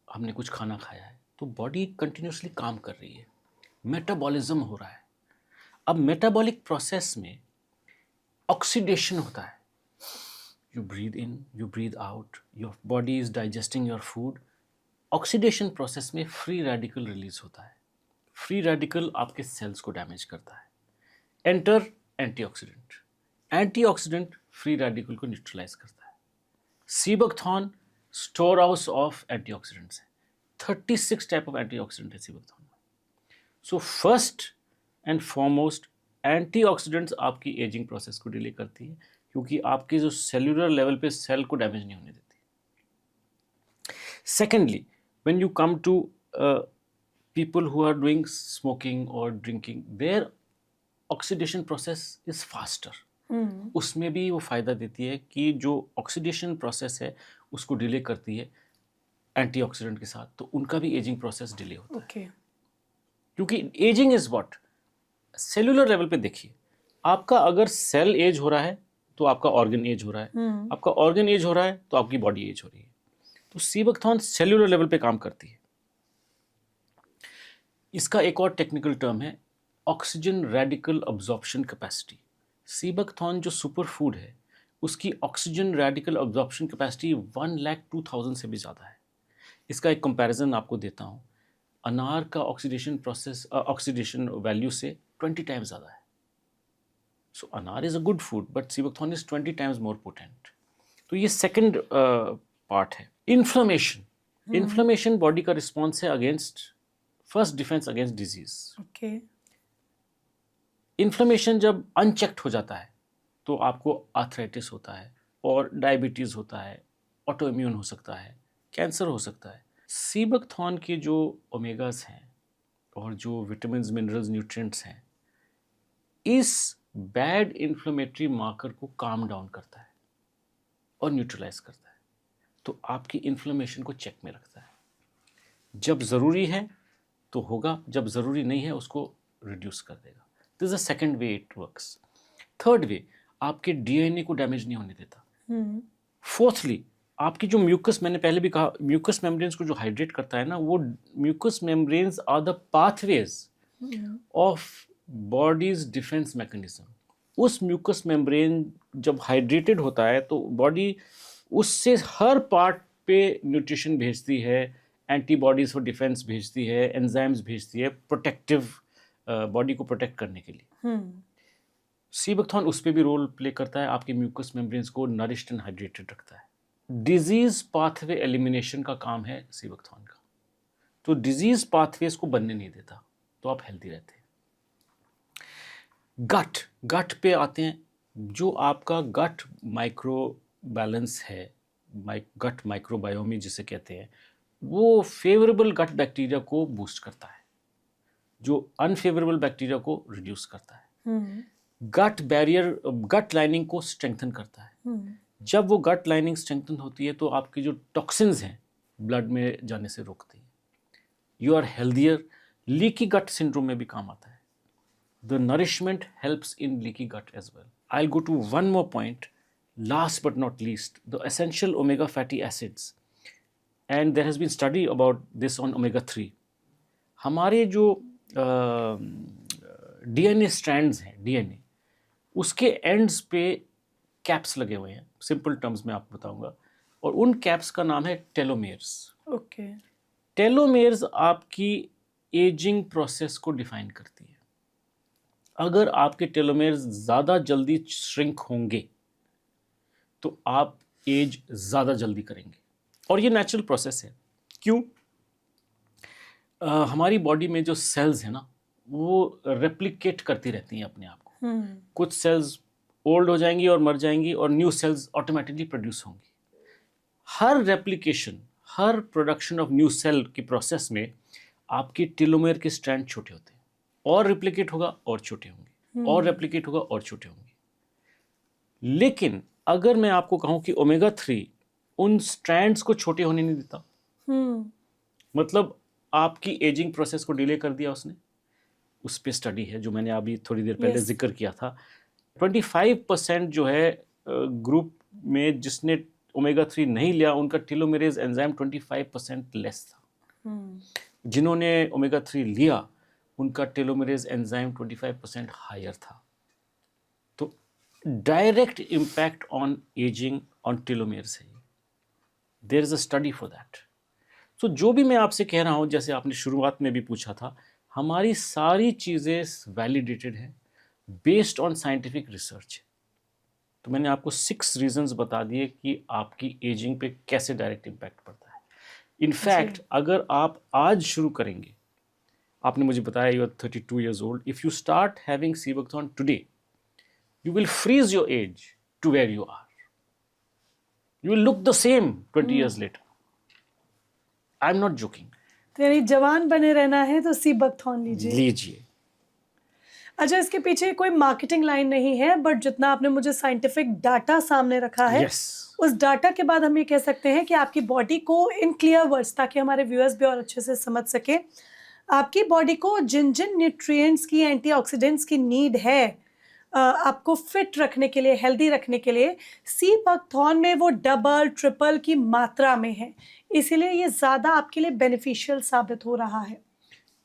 हमने कुछ खाना खाया है तो बॉडी कंटिन्यूसली काम कर रही है, मेटाबॉलिज्म हो रहा है। अब मेटाबॉलिक प्रोसेस में ऑक्सीडेशन होता है, you breathe in, you breathe out, your body is digesting your food. Oxidation process में फ्री रेडिकल रिलीज होता है। फ्री रेडिकल आपके सेल्स को डैमेज करता है। Enter antioxidant. Antioxidant free radical को न्यूट्रलाइज करता है। Sea buckthorn storehouse of antioxidants है। 36 टाइप ऑफ एंटीऑक्सीडेंट है सीबकथॉर्न में। So first and foremost, antioxidants आपकी एजिंग प्रोसेस को डिले करती है, क्योंकि आपके जो सेल्यूलर लेवल पे सेल को डैमेज नहीं होने देती। Secondly, when you come to people who are doing smoking or drinking, their oxidation process is faster. उसमें भी वो फ़ायदा देती है कि जो ऑक्सीडेशन प्रोसेस है उसको डिले करती है एंटीऑक्सीडेंट के साथ, तो उनका भी एजिंग प्रोसेस डिले होता है। क्योंकि ageing is what, cellular level पे देखिए, आपका अगर सेल एज हो रहा है तो आपका ऑर्गन एज हो रहा है, आपका ऑर्गन एज हो रहा है तो आपकी बॉडी एज हो रही है। तो सीबकथॉर्न सेलुलर लेवल पे काम करती है। इसका एक और टेक्निकल टर्म है oxygen radical absorption capacity. Sea buckthorn जो सुपर फूड है उसकी ऑक्सीजन रेडिकल अब्जॉर्प्शन कैपेसिटी 1,02,000 से भी ज़्यादा है। इसका एक कंपैरिजन आपको देता हूँ। अनार का ऑक्सीडेशन वैल्यू से 20 टाइम्स ज़्यादा है। So anar is a good food but sea buckthorn is 20 times more potent. तो ये सेकेंड पार्ट है। इन्फ्लेमेशन बॉडी का रिस्पॉन्स है against, first defence against disease. Inflammation जब अनचेक्ड हो जाता है तो आपको आर्थराइटिस होता है और डायबिटीज़ होता है, ऑटो इम्यून हो सकता है, कैंसर हो सकता है। सीबकथॉर्न के जो ओमेगास हैं और जो विटामिन्स, मिनरल्स, न्यूट्रिएंट्स हैं, इस बैड इन्फ्लेमेटरी मार्कर को काम डाउन करता है और न्यूट्रलाइज करता है। तो आपकी इन्फ्लेमेशन को चेक में रखता है। जब ज़रूरी है तो होगा, जब ज़रूरी नहीं है उसको रिड्यूस कर देगा। This is a second way it works. Third way, आपके डीएनए को डैमेज नहीं होने देता। फोर्थली, आपकी जो म्यूकस, मैंने पहले भी कहा, म्यूकस मेम्ब्रेन्स को जो हाइड्रेट करता है ना, वो mucus membranes are the pathways of body's defence mechanism. उस म्यूकस मेम्ब्रेन जब हाइड्रेटेड होता है तो बॉडी उससे हर पार्ट पे न्यूट्रिशन भेजती है, एंटीबॉडीज फॉर डिफेंस भेजती है, एंजाइम्स भेजती है, प्रोटेक्टिव बॉडी को प्रोटेक्ट करने के लिए। सीबकथॉर्न उस पर भी रोल प्ले करता है, आपके म्यूकस मेम्ब्रेन्स को नरिश्ड एंड हाइड्रेटेड रखता है। डिजीज पाथवे एलिमिनेशन का काम है सीबकथॉर्न का। तो डिजीज पाथवेज को बनने नहीं देता, तो आप हेल्दी रहते हैं। गट पे आते हैं। जो आपका गट माइक्रो बैलेंस है, गट माइक्रोबायोमी जिसे कहते हैं, वो फेवरेबल गट बैक्टीरिया को बूस्ट करता है, जो अनफेवरेबल बैक्टीरिया को रिड्यूस करता है। गट बैरियर, गट लाइनिंग को स्ट्रेंथन करता है। जब वो गट लाइनिंग स्ट्रेंथन होती है तो आपकी जो टॉक्सिन्स हैं ब्लड में जाने से रोकती है। You are healthier. Leaky gut syndrome में भी काम आता है। The nourishment helps in leaky gut as well. I'll go to one more point, last but not least, the essential omega fatty acids. And there has been study about this on omega-3. हमारे जो DNA strands हैं, DNA, उसके ends पे caps लगे हुए हैं। Simple terms में आपको बताऊंगा। और उन कैप्स का नाम है टेलोमेयर्स। ओके। टेलोमेयर्स आपकी एजिंग प्रोसेस को डिफाइन करती है। अगर आपके टेलोमेयर्स ज़्यादा जल्दी श्रिंक होंगे तो आप एज ज़्यादा जल्दी करेंगे, और ये नेचुरल प्रोसेस है। क्यों? हमारी बॉडी में जो सेल्स हैं ना, वो रेप्लिकेट करती रहती हैं अपने आप को। कुछ सेल्स ओल्ड हो जाएंगी और मर जाएंगी और न्यू सेल्स ऑटोमेटिकली प्रोड्यूस होंगी। हर रेप्लिकेशन, हर प्रोडक्शन ऑफ न्यू सेल की प्रोसेस में आपके टेलोमेयर के स्ट्रैंड छोटे होते हैं, और रिप्लिकेट होगा और छोटे होंगे, और रेप्लिकेट होगा और छोटे होंगे। लेकिन अगर मैं आपको कहूं कि ओमेगा-3 उन स्ट्रैंड्स को छोटे होने नहीं देता, मतलब आपकी एजिंग प्रोसेस को डिले कर दिया उसने, उस पे स्टडी है जो मैंने अभी थोड़ी देर पहले जिक्र किया था। 25% जो है ग्रुप में जिसने ओमेगा-3 नहीं लिया, उनका टेलोमेरेज एंजाइम 25% लेस था। जिन्होंने ओमेगा-3 लिया उनका टेलोमेरेज एंजाइम 25% हायर था। तो direct impact on ageing on telomeres है। There is a study for that. तो जो भी मैं आपसे कह रहा हूँ, जैसे आपने शुरुआत में भी पूछा था, हमारी सारी चीज़ें वैलिडेटेड हैं, बेस्ड ऑन साइंटिफिक रिसर्च। तो मैंने आपको 6 रीजंस बता दिए कि आपकी एजिंग पे कैसे डायरेक्ट इम्पैक्ट पड़ता है। इनफैक्ट अगर आप आज शुरू करेंगे, आपने मुझे बताया you are 32 years old, if you start having sea buckthorn today, you will freeze your age to where you are. You will look the same 20 years later. I'm not joking. तो यानी जवान बने रहना है तो सीबकथॉर्न लीजिए। अच्छा, इसके पीछे कोई मार्केटिंग लाइन नहीं है, बट जितना आपने मुझे साइंटिफिक डाटा सामने रखा है, उस डाटा के बाद हम ये कह सकते हैं कि आपकी बॉडी को इन क्लियर वर्ड्स, ताकि हमारे व्यूअर्स भी और अच्छे से समझ सके, आपकी बॉडी को जिन जिन न्यूट्रिएंट्स की, एंटीऑक्सीडेंट्स की नीड है आपको फिट रखने के लिए, हेल्दी रखने के लिए, सीबकथॉर्न में वो डबल ट्रिपल की मात्रा में है, इसीलिए ये ज़्यादा आपके लिए बेनिफिशियल साबित हो रहा है।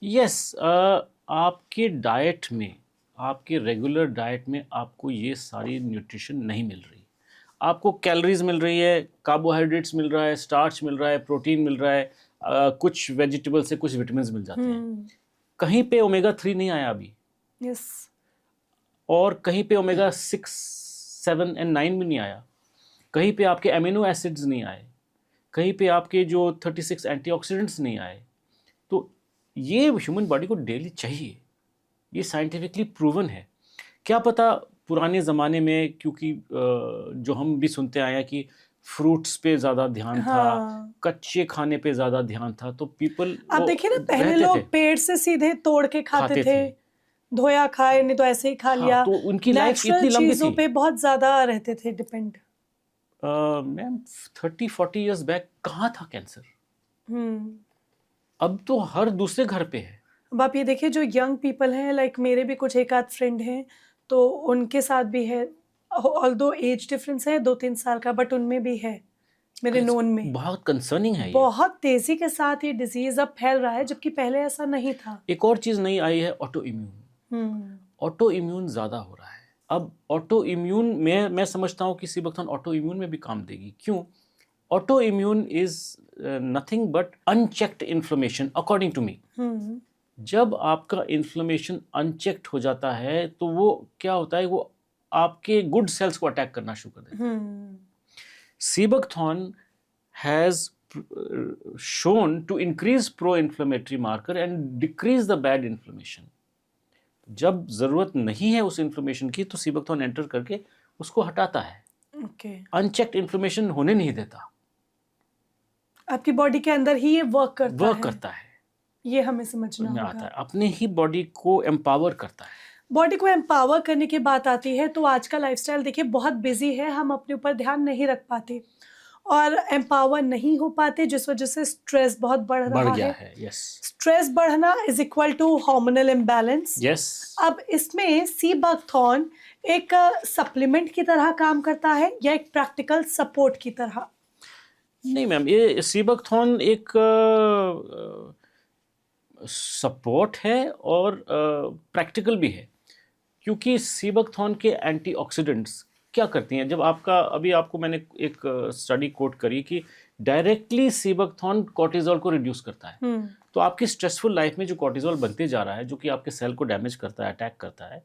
यस, आपके डाइट में, आपके रेगुलर डाइट में आपको ये सारी न्यूट्रिशन नहीं मिल रही। आपको कैलोरीज मिल रही है, कार्बोहाइड्रेट्स मिल रहा है, स्टार्च मिल रहा है, प्रोटीन मिल रहा है, कुछ वेजिटेबल से कुछ विटामिन मिल जाते हैं। कहीं पे ओमेगा 3 नहीं आया अभी। यस। और कहीं पे ओमेगा 6, 7 और 9 भी नहीं आया। कहीं पे आपके अमीनो एसिड्स नहीं आए। कहीं पे आपके जो 36 एंटीऑक्सीडेंट्स नहीं आए। तो ये ह्यूमन बॉडी को डेली चाहिए, ये साइंटिफिकली प्रूवन है। क्या पता पुराने ज़माने में, क्योंकि जो हम भी सुनते आए हैं कि फ्रूट्स पे ज़्यादा ध्यान था, कच्चे खाने पे ज़्यादा ध्यान था, तो पीपल, आप देखिए ना, पहले लोग पेड़ से सीधे तोड़ के खाते थे, धोया खाए, नहीं तो ऐसे ही खा लिया। तो उनकी लाइफ इतनी लंबी थी, चीजों पे बहुत ज्यादा रहते थे डिपेंड। मैम 30-40 years बैक कहाँ था कैंसर? अब तो हर दूसरे घर पे है। अब आप ये देखिए, जो यंग पीपल हैं, लाइक मेरे भी कुछ एक आध फ्रेंड हैं, तो उनके साथ भी है, ऑल्दो एज डिफरेंस है 2-3 साल का, बट उनमें भी है, मेरे नोन में। बहुत कंसर्निंग है ये। बहुत तेजी के साथ ये डिजीज अब फैल रहा है, जबकि पहले ऐसा नहीं था। एक और चीज नई आई है, ऑटो इम्यून। ऑटो इम्यून ज्यादा हो रहा है अब। ऑटो इम्यून में मैं समझता हूँ कि सीबकथॉर्न ऑटो इम्यून में भी काम देगी। क्यों? Autoimmune is nothing but unchecked inflammation, according to me. जब आपका इन्फ्लेमेशन अनचेक्ड हो जाता है तो वो क्या होता है, वो आपके गुड सेल्स को अटैक करना शुरू कर देता है। Sea buckthorn has shown to increase pro-inflammatory marker and decrease the bad inflammation. जब जरूरत नहीं है उस इन्फ्लेमेशन की, तो सीबकथॉर्न एंटर करके उसको हटाता है। अनचेक्ड इन्फ्लेमेशन होने नहीं देता। आपकी बॉडी के अंदर ही ये वर्क करता है। ये हमें समझना होगा। आता है, अपने ही बॉडी को एम्पावर करता है। बॉडी को एम्पावर करने की बात आती है तो आज का लाइफस्टाइल देखिए बहुत बिजी है, हम अपने ऊपर ध्यान नहीं रख पाते और एम्पावर नहीं हो पाते, जिस वजह से स्ट्रेस बहुत बढ़ गया है। yes. स्ट्रेस बढ़ना is equal to hormonal imbalance. yes. अब इसमें सीबकथॉर्न एक सप्लीमेंट की तरह काम करता है या एक प्रैक्टिकल सपोर्ट की तरह? नहीं मैम, ये सीबकथॉर्न एक सपोर्ट है और प्रैक्टिकल भी है, क्योंकि सीबकथॉर्न के एंटीऑक्सीडेंट्स क्या करती हैं। जब आपका, अभी आपको मैंने एक स्टडी कोट करी कि डायरेक्टली सीबकथॉर्न कॉर्टिजोल को रिड्यूस करता है। तो आपकी स्ट्रेसफुल लाइफ में जो कॉर्टिजोल बनते जा रहा है, जो कि आपके सेल को डैमेज करता है, अटैक करता है,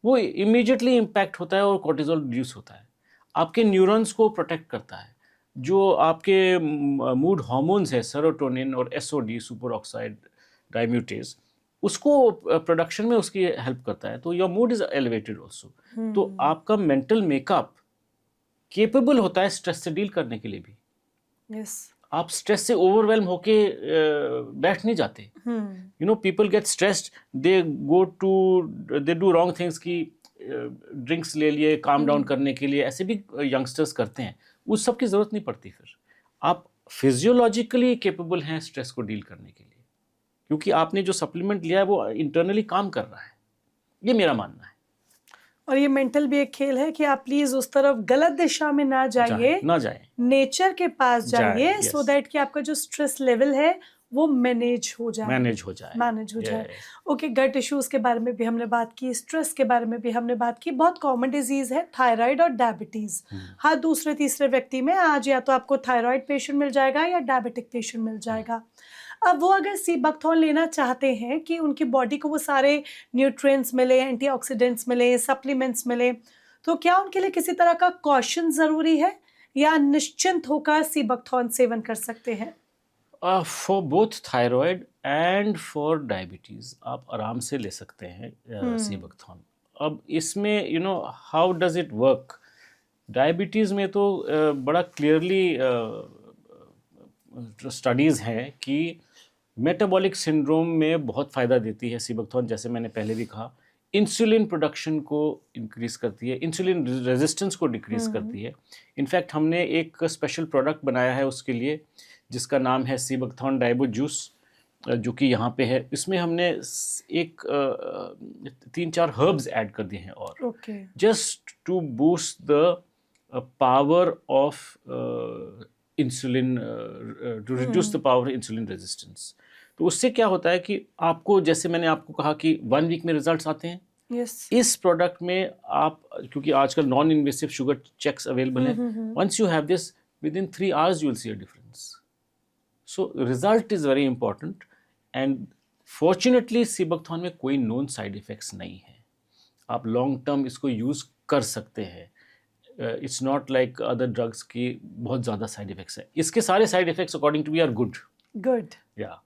वो इमीडिएटली इम्पैक्ट होता है और कॉर्टिजोल रिड्यूस होता है। आपके न्यूरॉन्स को प्रोटेक्ट करता है। जो आपके मूड हार्मोन्स है, सेरोटोनिन और एसओडी, सुपर ऑक्साइड डाइम्यूटेज, उसको प्रोडक्शन में उसकी हेल्प करता है। तो your mood is elevated also. तो आपका मेंटल मेकअप केपेबल होता है स्ट्रेस से डील करने के लिए भी। आप स्ट्रेस से ओवरवेल्म होके बैठ नहीं जाते। You know, people get stressed, they do wrong things, की ड्रिंक्स ले लिए काम डाउन करने के लिए, ऐसे भी यंगस्टर्स करते हैं। उस सब की जरूरत नहीं पड़ती। फिर आप फिजियोलॉजिकली केपेबल हैं स्ट्रेस को डील करने के लिए, क्योंकि आपने जो सप्लीमेंट लिया है वो इंटरनली काम कर रहा है। ये मेरा मानना है। और ये मेंटल भी एक खेल है कि आप प्लीज उस तरफ गलत दिशा में ना जाइए, नेचर के पास जाइए, सो दैट कि आपका जो स्ट्रेस लेवल है वो मैनेज हो जाए। ओके, गट इश्यूज के बारे में भी हमने बात की, स्ट्रेस के बारे में भी हमने बात की। बहुत कॉमन डिजीज है थायराइड और डायबिटीज। हर दूसरे तीसरे व्यक्ति में आज या तो आपको थायराइड पेशेंट मिल जाएगा या डायबिटिक पेशेंट मिल जाएगा। अब वो अगर सी बकथॉर्न लेना चाहते हैं कि उनकी बॉडी को वो सारे न्यूट्रिएंट्स मिले, एंटीऑक्सीडेंट्स मिले, सप्लीमेंट्स मिले, तो क्या उनके लिए किसी तरह का कॉशन ज़रूरी है या निश्चिंत होकर सी बकथॉर्न सेवन कर सकते हैं? For both thyroid and for diabetes आप आराम से ले सकते हैं सीबकथॉर्न। अब इसमें how does it work? Diabetes में तो बड़ा क्लियरली स्टडीज़ हैं कि मेटाबॉलिक सिंड्रोम में बहुत फ़ायदा देती है सीबकथॉर्न, जैसे मैंने पहले भी कहा। इंसुलिन प्रोडक्शन को इंक्रीज़ करती है, इंसुलिन रेजिस्टेंस को डिक्रीज़ करती है। इनफैक्ट हमने एक स्पेशल प्रोडक्ट बनाया है उसके लिए, जिसका नाम है सीबकथॉर्न डाइबो जूस, जो कि यहाँ पे है। इसमें हमने एक 3-4 हर्ब्स ऐड कर दिए हैं और just to boost the power of insulin, to reduce the power insulin resistance. तो उससे क्या होता है कि आपको, जैसे मैंने आपको कहा कि 1 वीक में रिजल्ट्स आते हैं, इस प्रोडक्ट में आप, क्योंकि आजकल non invasive sugar checks available हैं, once you have this, within 3 hours you will see a difference. So result is very important and fortunately sea buckthorn में कोई नोन साइड इफ़ेक्ट्स नहीं है। आप लॉन्ग टर्म इसको यूज़ कर सकते हैं। It's not like other drugs की बहुत ज़्यादा साइड इफ़ेक्ट्स हैं। इसके सारे side effects according to me are good. या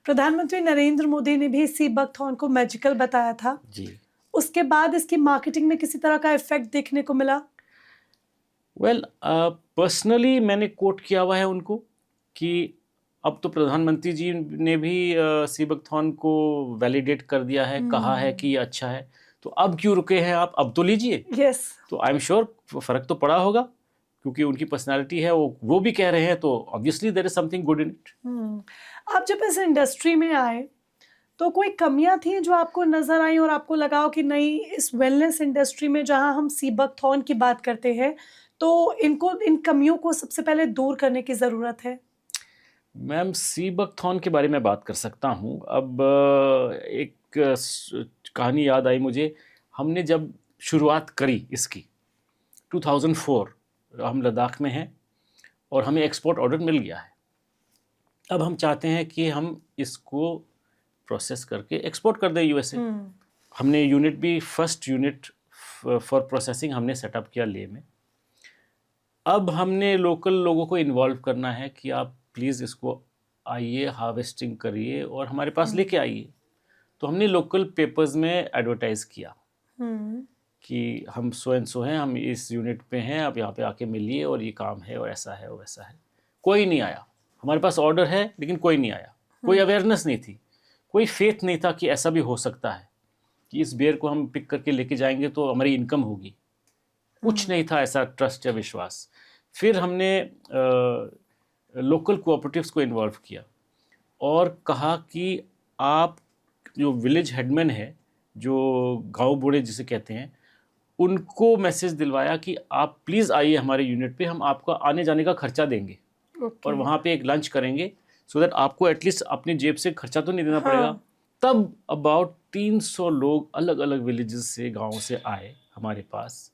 प्रधानमंत्री नरेंद्र मोदी ने भी सीबकथॉर्न को मैजिकल बताया था जी। उसके बाद इसकी मार्केटिंग में किसी तरह का इफेक्ट देखने को मिला? वेल, पर्सनली मैंने कोट किया हुआ है उनको कि अब तो प्रधानमंत्री जी ने भी सीबकथॉर्न को वैलिडेट कर दिया है, कहा है कि ये अच्छा है, तो अब क्यों रुके हैं आप, अब तो लीजिए। यस। तो आई एम श्योर फ़र्क तो पड़ा होगा, क्योंकि उनकी पर्सनालिटी है, वो भी कह रहे हैं, तो obviously there is something good in it. आप जब इस इंडस्ट्री में आए तो कोई कमियां थी जो आपको नजर आई और आपको लगा हो कि नहीं, इस वेलनेस इंडस्ट्री में जहां हम सीबकथॉर्न की बात करते हैं तो इन कमियों को सबसे पहले दूर करने की ज़रूरत है? मैम, सीबकथॉर्न के बारे में बात कर सकता हूँ। अब एक कहानी याद आई मुझे। हमने जब शुरुआत करी इसकी 2004, हम लद्दाख में हैं और हमें एक्सपोर्ट ऑर्डर मिल गया है। अब हम चाहते हैं कि हम इसको प्रोसेस करके एक्सपोर्ट कर दें यूएसए। हमने यूनिट भी, फर्स्ट यूनिट फॉर प्रोसेसिंग हमने सेटअप किया लेह में। अब हमने लोकल लोगों को इन्वॉल्व करना है कि आप प्लीज़ इसको आइए, हार्वेस्टिंग करिए और हमारे पास लेके आइए। तो हमने लोकल पेपर्स में एडवर्टाइज़ किया कि हम सो एंड सो हैं, हम इस यूनिट पे हैं, आप यहाँ पे आके मिलिए और ये काम है और ऐसा है और वैसा है। कोई नहीं आया। हमारे पास ऑर्डर है लेकिन कोई नहीं आया। कोई अवेयरनेस नहीं थी, कोई फेथ नहीं था कि ऐसा भी हो सकता है कि इस बेर को हम पिक करके लेके जाएंगे तो हमारी इनकम होगी। कुछ नहीं था ऐसा ट्रस्ट या विश्वास। फिर हमने लोकल कोऑपरेटिव्स को इन्वॉल्व किया और कहा कि आप जो विलेज हेडमैन है, जो गांव बूढ़े जिसे कहते हैं, उनको मैसेज दिलवाया कि आप प्लीज़ आइए हमारे यूनिट पे, हम आपका आने जाने का खर्चा देंगे और वहाँ पे एक लंच करेंगे, सो दैट आपको एटलीस्ट अपनी जेब से खर्चा तो नहीं देना पड़ेगा। तब अबाउट 300 लोग अलग अलग विलेजेस से, गाँव से आए हमारे पास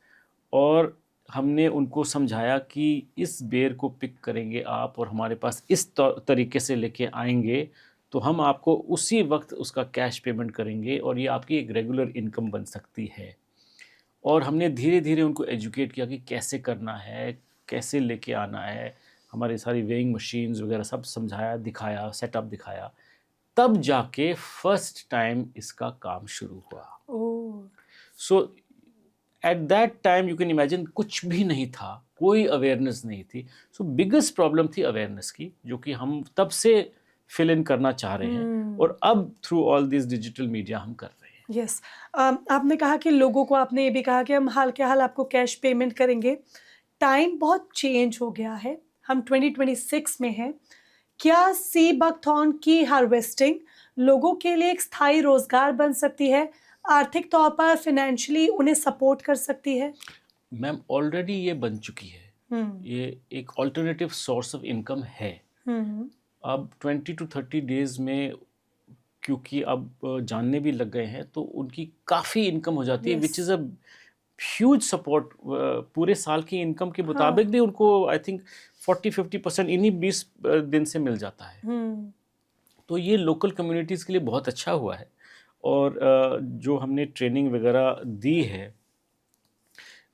और हमने उनको समझाया कि इस बेर को पिक करेंगे आप और हमारे पास इस तरीके से लेके आएंगे तो हम आपको उसी वक्त उसका कैश पेमेंट करेंगे और ये आपकी एक रेगुलर इनकम बन सकती है। और हमने धीरे धीरे उनको एजुकेट किया कि कैसे करना है, कैसे लेके आना है, हमारी सारी वेइंग मशीन्स वगैरह सब समझाया, दिखाया, सेटअप दिखाया। तब जाके फर्स्ट टाइम इसका काम शुरू हुआ। So at that time you can imagine, कुछ भी नहीं था, कोई अवेयरनेस नहीं थी। सो बिगेस्ट प्रॉब्लम थी अवेयरनेस की, जो कि हम तब से फिल इन करना चाह रहे हैं और अब through all this digital media हम कर रहे हैं। यस। आपने कहा कि लोगों को, आपने ये भी कहा कि हम हाल के हाल आपको कैश पेमेंट करेंगे। टाइम बहुत चेंज हो गया है, हम 2026 में हैं। क्या सीबकथॉर्न की हार्वेस्टिंग लोगों के लिए एक स्थायी रोजगार बन सकती है, आर्थिक तौर पर फाइनेंशियली उन्हें सपोर्ट कर सकती है? मैम, ऑलरेडी ये बन चुकी है। ये एक अल्टरनेटिव सोर्स ऑफ इनकम है। अब 20 to 30 डेज में, क्योंकि अब जानने भी लग गए हैं, तो उनकी काफ़ी इनकम हो जाती है, which is a huge support. पूरे साल की इनकम के मुताबिक भी उनको आई थिंक 40-50% इन्हीं 20 दिन से मिल जाता है। तो ये लोकल कम्युनिटीज़ के लिए बहुत अच्छा हुआ है। और जो हमने ट्रेनिंग वगैरह दी है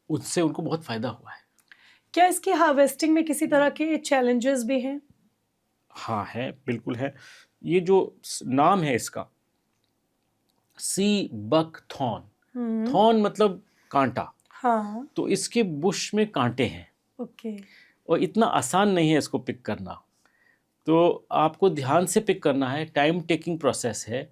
उससे उनको बहुत फ़ायदा हुआ है। क्या इसकी हार्वेस्टिंग में किसी तरह के चैलेंजेस भी हैं? हाँ है, बिल्कुल है। ये जो नाम है इसका, सी बक थॉर्न, थॉर्न मतलब कांटा, हाँ। तो इसके बुश में कांटे हैं ओके। और इतना आसान नहीं है इसको पिक करना। तो आपको ध्यान से पिक करना है, टाइम टेकिंग प्रोसेस है।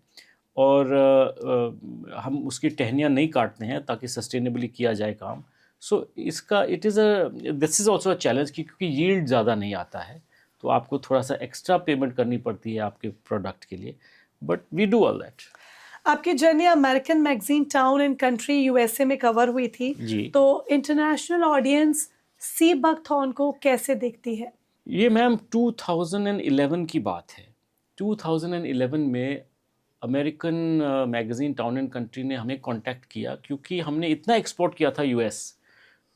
और हम उसकी टहनियाँ नहीं काटते हैं ताकि सस्टेनेबली किया जाए काम। सो इसका this is also a challenge क्योंकि यील्ड ज़्यादा नहीं आता है, तो आपको थोड़ा सा एक्स्ट्रा पेमेंट करनी पड़ती है आपके प्रोडक्ट के लिए, but we do all that. आपकी journey American magazine Town and Country USA में कवर हुई थी, जी। तो इंटरनेशनल ऑडियंस सी बकथॉर्न को कैसे देखती है? ये मैम 2011 की बात है। 2011 में American magazine town and country ने हमें कांटेक्ट किया क्योंकि हमने इतना एक्सपोर्ट किया था यूएस।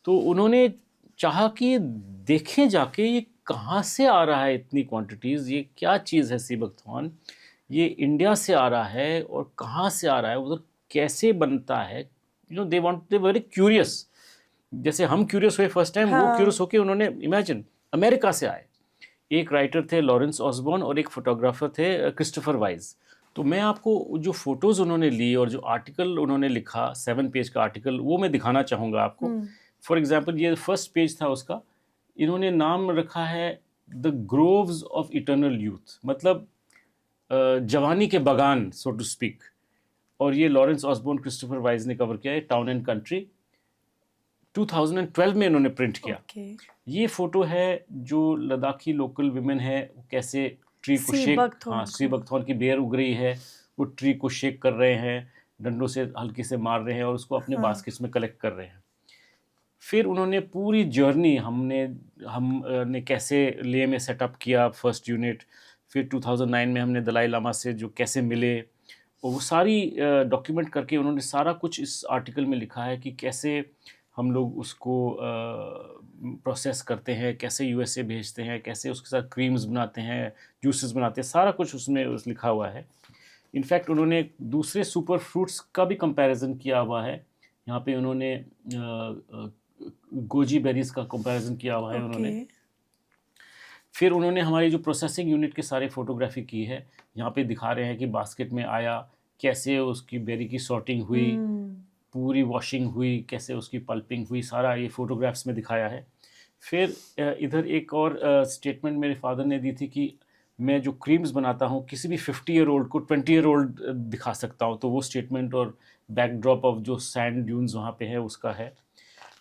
तो उन्होंने चाहा कि देखें जाके ये कहाँ से आ रहा है इतनी क्वांटिटीज़, ये क्या चीज़ है सी बकथॉर्न, ये इंडिया से आ रहा है और कहाँ से आ रहा है, उधर कैसे बनता है। They very curious. जैसे हम क्यूरियस हुए फर्स्ट टाइम, वो क्यूरियस होके उन्होंने इमेजिन अमेरिका से आए। एक राइटर थे लॉरेंस ऑसबॉर्न और एक फोटोग्राफर थे क्रिस्टोफर वाइज। तो मैं आपको जो फ़ोटोज़ उन्होंने ली और जो आर्टिकल उन्होंने लिखा, 7 पेज का आर्टिकल, वो मैं दिखाना चाहूँगा आपको। फॉर एग्जांपल ये फर्स्ट पेज था उसका। इन्होंने नाम रखा है the groves of eternal youth, मतलब जवानी के बगान सो टू स्पीक। और ये लॉरेंस ऑसबॉर्न क्रिस्टोफर वाइज ने कवर किया है, टाउन एंड कंट्री। 2012 में इन्होंने प्रिंट किया। ये फोटो है जो लद्दाखी लोकल विमेन है, वो कैसे ट्री को सी बकथॉर्न की बेर उग रही है, वो ट्री को शेक कर रहे हैं, डंडों से हल्के से मार रहे हैं और उसको अपने बास्केट्स में कलेक्ट कर रहे हैं। फिर उन्होंने पूरी जर्नी हमने कैसे ले में सेटअप किया फर्स्ट यूनिट, फिर 2009 में हमने दलाई लामा से जो कैसे मिले, और वो सारी डॉक्यूमेंट करके उन्होंने सारा कुछ इस आर्टिकल में लिखा है कि कैसे हम लोग उसको प्रोसेस करते हैं, कैसे यूएसए भेजते हैं, कैसे उसके साथ क्रीम्स बनाते हैं, जूसेस बनाते हैं, सारा कुछ उसमें लिखा हुआ है। इनफैक्ट उन्होंने दूसरे सुपर फ्रूट्स का भी कंपैरिजन किया हुआ है। यहाँ पे उन्होंने गोजी बेरीज का कंपैरिजन किया हुआ है उन्होंने। फिर उन्होंने हमारी जो प्रोसेसिंग यूनिट के सारे फोटोग्राफी की है। यहाँ पे दिखा रहे हैं कि बास्केट में आया, कैसे उसकी बेरी की सॉर्टिंग हुई, पूरी वॉशिंग हुई, कैसे उसकी पल्पिंग हुई, सारा ये फ़ोटोग्राफ्स में दिखाया है। फिर इधर एक और स्टेटमेंट मेरे फादर ने दी थी कि मैं जो क्रीम्स बनाता हूँ किसी भी 50 ईयर ओल्ड को 20 ईयर ओल्ड दिखा सकता हूँ। तो वो स्टेटमेंट और बैकड्रॉप ऑफ जो सैंड ड्यून्स वहाँ पे है उसका है।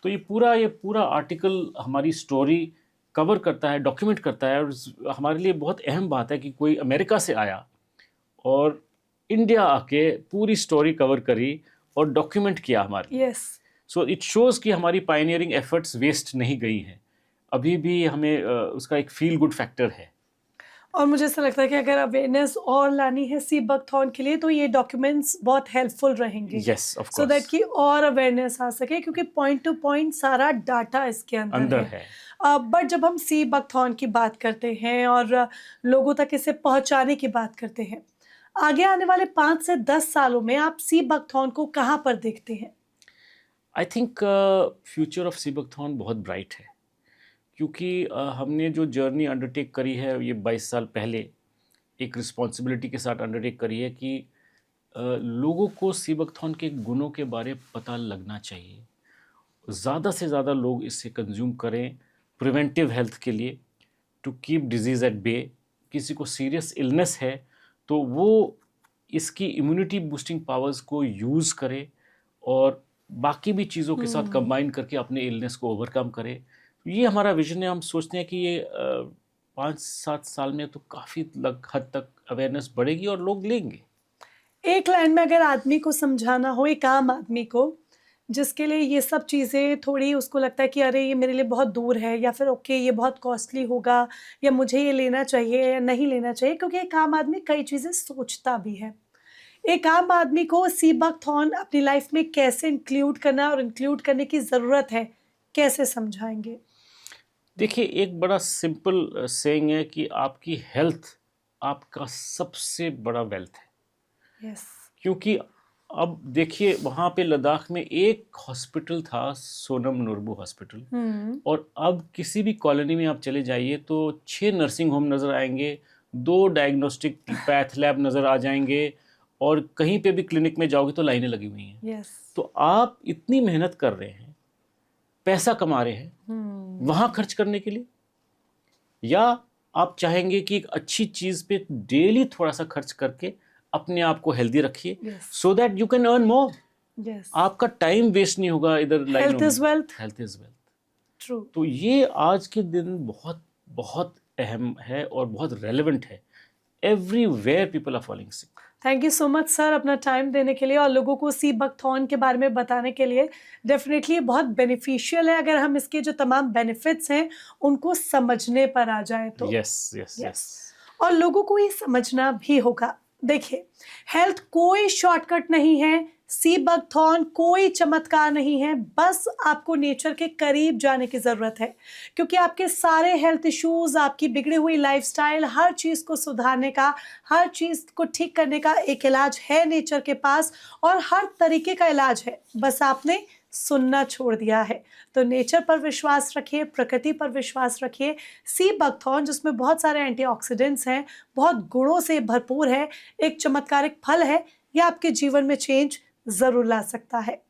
तो ये पूरा आर्टिकल हमारी स्टोरी कवर करता है, डॉक्यूमेंट करता है। और हमारे लिए बहुत अहम बात है कि कोई अमेरिका से आया और इंडिया आके पूरी स्टोरी कवर करी और डॉक्यूमेंट किया हमारी। सो इट शोज़ कि हमारी पायनियरिंग एफर्ट्स वेस्ट नहीं गई हैं। अभी भी हमें उसका एक फील गुड फैक्टर है। और मुझे ऐसा लगता है कि अगर अवेयरनेस और लानी है सी बकथॉर्न के लिए तो ये डॉक्यूमेंट्स बहुत हेल्पफुल रहेंगे। Yes, of course. So that कि और अवेयरनेस आ सके, क्योंकि पॉइंट टू पॉइंट सारा डाटा इसके अंदर है। बट जब हम सी बकथॉर्न की बात करते हैं और लोगों तक इसे पहुंचाने की बात करते हैं, आगे आने वाले 5 से 10 सालों में आप सी बकथॉर्न को कहाँ पर देखते हैं? I think future of sea buckthorn बहुत ब्राइट है, क्योंकि हमने जो जर्नी अंडरटेक करी है ये 22 साल पहले एक रिस्पॉन्सिबिलिटी के साथ अंडरटेक करी है कि लोगों को सी बकथॉर्न के गुणों के बारे पता लगना चाहिए। ज़्यादा से ज़्यादा लोग इससे कंज्यूम करें प्रिवेंटिव हेल्थ के लिए, to keep disease at bay. किसी को सीरियस इलनेस है तो वो इसकी इम्यूनिटी बूस्टिंग पावर्स को यूज़ करे और बाकी भी चीज़ों के साथ कंबाइन करके अपने इलनेस को ओवरकम करे। ये हमारा विजन है। हम सोचते हैं कि ये 5-7 साल में तो काफ़ी हद तक अवेयरनेस बढ़ेगी और लोग लेंगे। एक लाइन में अगर आदमी को समझाना हो, एक आम आदमी को जिसके लिए ये सब चीज़ें थोड़ी उसको लगता है कि अरे ये मेरे लिए बहुत दूर है, या फिर ओके ये बहुत कॉस्टली होगा, या मुझे ये लेना चाहिए या नहीं लेना चाहिए, क्योंकि एक आम आदमी कई चीज़ें सोचता भी है। एक आम आदमी को सी बकथॉर्न अपनी लाइफ में कैसे इंक्लूड करना और इंक्लूड करने की ज़रूरत है, कैसे समझाएंगे? देखिए, एक बड़ा सिंपल सेइंग है कि आपकी हेल्थ आपका सबसे बड़ा वेल्थ है। यस। क्योंकि अब देखिए वहाँ पे लद्दाख में एक हॉस्पिटल था, सोनम नूरबू हॉस्पिटल, और अब किसी भी कॉलोनी में आप चले जाइए तो 6 नर्सिंग होम नज़र आएंगे, 2 डायग्नोस्टिक पैथ लैब नज़र आ जाएंगे, और कहीं पे भी क्लिनिक में जाओगे तो लाइनें लगी हुई हैं। यस। तो आप इतनी मेहनत कर रहे हैं, पैसा कमा रहे हैं वहाँ खर्च करने के लिए, या आप चाहेंगे कि एक अच्छी चीज़ पे डेली थोड़ा सा खर्च करके अपने आप को हेल्दी रखिए, so that you can earn more. Yes. आपका टाइम वेस्ट नहीं होगा इधर लाइनों हेल्थ में। Is wealth. Health is wealth. True. तो ये आज के दिन बहुत बहुत अहम है और बहुत रेलेवेंट है। Everywhere people are falling sick. Thank you so much sir अपना टाइम देने के लिए और लोगों को सी बकथॉर्न के बारे में बताने के लिए। डेफिनेटली बहुत बेनिफिशियल है अगर हम इसके जो तमाम बेनिफिट्स हैं उनको समझने पर आ जाए तो। Yes yes yes. और लोगों को ये समझना भी होगा। देखिए, हेल्थ कोई शॉर्टकट नहीं है, सी बकथॉर्न कोई चमत्कार नहीं है, बस आपको नेचर के करीब जाने की ज़रूरत है, क्योंकि आपके सारे हेल्थ इश्यूज़, आपकी बिगड़ी हुई लाइफस्टाइल, हर चीज़ को सुधारने का, हर चीज़ को ठीक करने का एक इलाज है नेचर के पास, और हर तरीके का इलाज है, बस आपने सुनना छोड़ दिया है। तो नेचर पर विश्वास रखिए, प्रकृति पर विश्वास रखिए। सी बकथॉर्न जिसमें बहुत सारे एंटीऑक्सीडेंट्स हैं, बहुत गुणों से भरपूर है, एक चमत्कारिक फल है, यह आपके जीवन में चेंज ज़रूर ला सकता है।